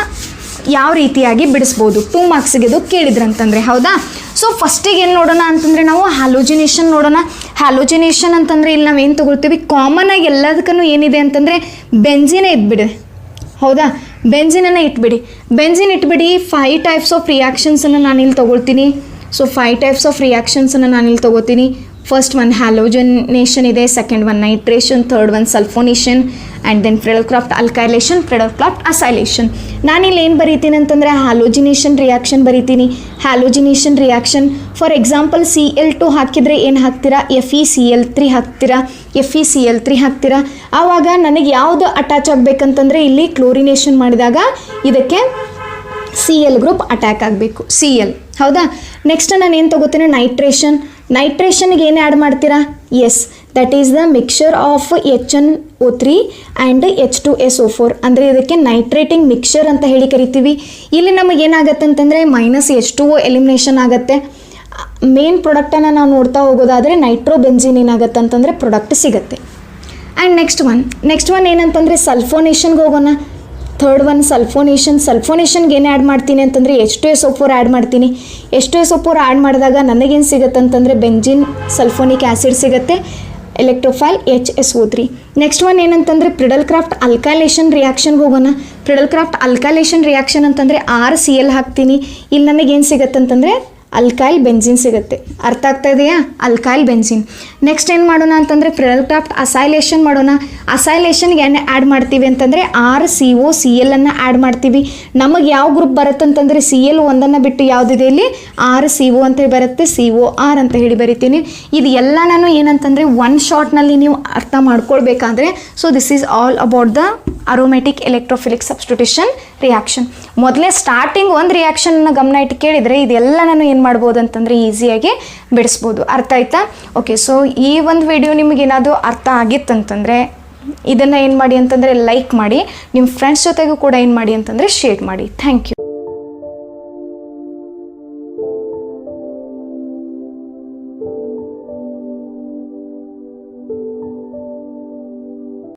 ಯಾವ ರೀತಿಯಾಗಿ ಬಿಡಿಸ್ಬೋದು 2 ಮಾರ್ಕ್ಸಿಗೆ ಇದು ಕೇಳಿದ್ರಂತಂದರೆ, ಹೌದಾ? ಸೊ ಫಸ್ಟಿಗೆ ಏನು ನೋಡೋಣ ಅಂತಂದರೆ ನಾವು ಹ್ಯಾಲೋಜಿನೇಷನ್ ನೋಡೋಣ. ಹ್ಯಾಲೋಜಿನೇಷನ್ ಅಂತಂದರೆ ಇಲ್ಲಿ ನಾವೇನು ತೊಗೊಳ್ತೀವಿ? ಕಾಮನಾಗಿ ಎಲ್ಲದಕ್ಕೂ ಏನಿದೆ ಅಂತಂದರೆ ಬೆಂಜಿನೇ ಇದ್ಬಿಡಿ, ಹೌದಾ? ಬೆಂಜಿನನ್ನು ಇಟ್ಬಿಡಿ. 5 ಟೈಪ್ಸ್ ಆಫ್ ರಿಯಾಕ್ಷನ್ಸನ್ನು ನಾನಿಲ್ಲಿ ತೊಗೊಳ್ತೀನಿ. ಸೊ 5 ಟೈಪ್ಸ್ ಆಫ್ ರಿಯಾಕ್ಷನ್ಸನ್ನು ನಾನಿಲ್ಲಿ ತೊಗೋತೀನಿ. ಫಸ್ಟ್ ಒನ್ ಹ್ಯಾಲೋಜನೇಷನ್ ಇದೆ, second one nitration, third one sulphonation, and then Friedel Crafts alkylation, Friedel Crafts acylation. ನಾನಿಲ್ಲಿ ಏನು ಬರೀತೀನಿ ಅಂತಂದರೆ ಹ್ಯಾಲೋಜಿನೇಷನ್ ರಿಯಾಕ್ಷನ್ ಬರೀತೀನಿ. ಹ್ಯಾಲೋಜಿನೇಷನ್ ರಿಯಾಕ್ಷನ್ ಫಾರ್ ಎಕ್ಸಾಂಪಲ್ Cl2 ಹಾಕಿದರೆ ಏನು ಹಾಕ್ತೀರಾ? FeCl3 ಹಾಕ್ತೀರಾ. ಆವಾಗ ನನಗೆ ಯಾವುದು ಅಟ್ಯಾಚ್ ಆಗಬೇಕಂತಂದರೆ ಇಲ್ಲಿ ಕ್ಲೋರಿನೇಷನ್ ಮಾಡಿದಾಗ ಇದಕ್ಕೆ Cl ಗ್ರೂಪ್ ಅಟ್ಯಾಕ್ ಆಗಬೇಕು, Cl, ಹೌದಾ? ನೆಕ್ಸ್ಟ್ ನಾನು ಏನು ತೊಗೋತೀನಿ? ನೈಟ್ರೇಷನ್ಗೆ ಏನು ಆ್ಯಡ್ ಮಾಡ್ತೀರಾ? Yes, that is the mixture of HNO3 and H2SO4 ಅಂದರೆ ಇದಕ್ಕೆ ನೈಟ್ರೇಟಿಂಗ್ ಮಿಕ್ಚರ್ ಅಂತ ಹೇಳಿ ಕರಿತೀವಿ. ಇಲ್ಲಿ ನಮಗೆ ಏನಾಗುತ್ತೆ ಅಂತಂದರೆ -H2O ಎಲಿಮಿನೇಷನ್ ಆಗುತ್ತೆ. ಮೇನ್ ಪ್ರಾಡಕ್ಟನ್ನು ನಾವು ನೋಡ್ತಾ ಹೋಗೋದಾದರೆ ನೈಟ್ರೋಬೆಂಜಿನ್ ಏನಾಗುತ್ತೆ ಅಂತಂದರೆ ಪ್ರಾಡಕ್ಟ್ ಸಿಗುತ್ತೆ. ಆ್ಯಂಡ್ ನೆಕ್ಸ್ಟ್ ಒನ್ ಏನಂತಂದರೆ ಸಲ್ಫೋನೇಷನ್ಗೆ ಹೋಗೋಣ. ಥರ್ಡ್ ಒನ್ ಸಲ್ಫೋನೇಷನ್ಗೆ ಏನು ಆ್ಯಡ್ ಮಾಡ್ತೀನಿ ಅಂತಂದರೆ H2SO4 ಆ್ಯಡ್ ಮಾಡ್ತೀನಿ. H2SO4 ಆ್ಯಡ್ ಮಾಡಿದಾಗ ನನಗೇನು ಸಿಗುತ್ತೆ ಅಂತಂದರೆ ಬೆಂಜಿನ್ ಸಲ್ಫೋನಿಕ್ ಆ್ಯಸಿಡ್ ಸಿಗುತ್ತೆ, ಎಲೆಕ್ಟ್ರೋಫೈಲ್ HSO3. ನೆಕ್ಸ್ಟ್ ಒನ್ ಏನಂತಂದರೆ ಪ್ರಿಡಲ್ ಕ್ರಾಫ್ಟ್ ಅಲ್ಕೈಲೇಷನ್ ರಿಯಾಕ್ಷನ್ಗೆ ಹೋಗೋಣ. ಪ್ರಿಡಲ್ ಕ್ರಾಫ್ಟ್ ಅಲ್ಕೈಲೇಷನ್ ರಿಯಾಕ್ಷನ್ ಅಂತಂದರೆ RCl ಹಾಕ್ತೀನಿ. ಇಲ್ಲಿ ನನಗೇನು ಸಿಗುತ್ತೆ ಅಂತಂದರೆ ಅಲ್ಕೈಲ್ ಬೆಂಜಿನ್ ಸಿಗುತ್ತೆ. ಅರ್ಥ ಆಗ್ತಾ ಇದೆಯಾ? Alkyl benzene. ನೆಕ್ಸ್ಟ್ ಏನು ಮಾಡೋಣ ಅಂತಂದರೆ ಪ್ರಿಡಲ್ ಕ್ರಾಫ್ಟ್ ಅಸೈಲೇಷನ್ ಮಾಡೋಣ. ಅಸೈಲೇಷನ್ಗೆ ಏನು ಆ್ಯಡ್ ಮಾಡ್ತೀವಿ ಅಂತಂದರೆ RCOCl ಅನ್ನು ಆ್ಯಡ್ ಮಾಡ್ತೀವಿ. ನಮಗೆ ಯಾವ ಗ್ರೂಪ್ ಬರುತ್ತೆ ಅಂತಂದರೆ Cl ಒಂದನ್ನು ಬಿಟ್ಟು ಯಾವುದಿದೆ ಇಲ್ಲಿ RCO ಅಂತ ಬರುತ್ತೆ, COR ಅಂತ ಹೇಳಿ ಬರಿತೀನಿ. ಇದು ಎಲ್ಲ ನಾನು ಏನಂತಂದರೆ ಒನ್ ಶಾರ್ಟ್ನಲ್ಲಿ ನೀವು ಅರ್ಥ ಮಾಡ್ಕೊಳ್ಬೇಕಾದ್ರೆ so this is all about the aromatic electrophilic substitution reaction. ಮೊದಲೇ ಸ್ಟಾರ್ಟಿಂಗ್ ಒಂದು ರಿಯಾಕ್ಷನ್ನ ಗಮನ ಇಟ್ಟು ಕೇಳಿದರೆ ಇದೆಲ್ಲ ನಾನು ಏನು ಮಾಡ್ಬೋದು ಅಂತಂದರೆ ಈಸಿಯಾಗಿ ಬಿಡಿಸ್ಬೋದು. ಅರ್ಥ ಆಯ್ತಾ? ಓಕೆ, ಸೊ ಈ ಒಂದು ವಿಡಿಯೋ ನಿಮಗೇನಾದರೂ ಅರ್ಥ ಆಗಿತ್ತಂತಂದರೆ ಇದನ್ನು ಏನು ಮಾಡಿ ಅಂತಂದರೆ ಲೈಕ್ ಮಾಡಿ, ನಿಮ್ಮ ಫ್ರೆಂಡ್ಸ್ ಜೊತೆಗೂ ಕೂಡ ಏನು ಮಾಡಿ ಅಂತಂದರೆ ಶೇರ್ ಮಾಡಿ. Thank you.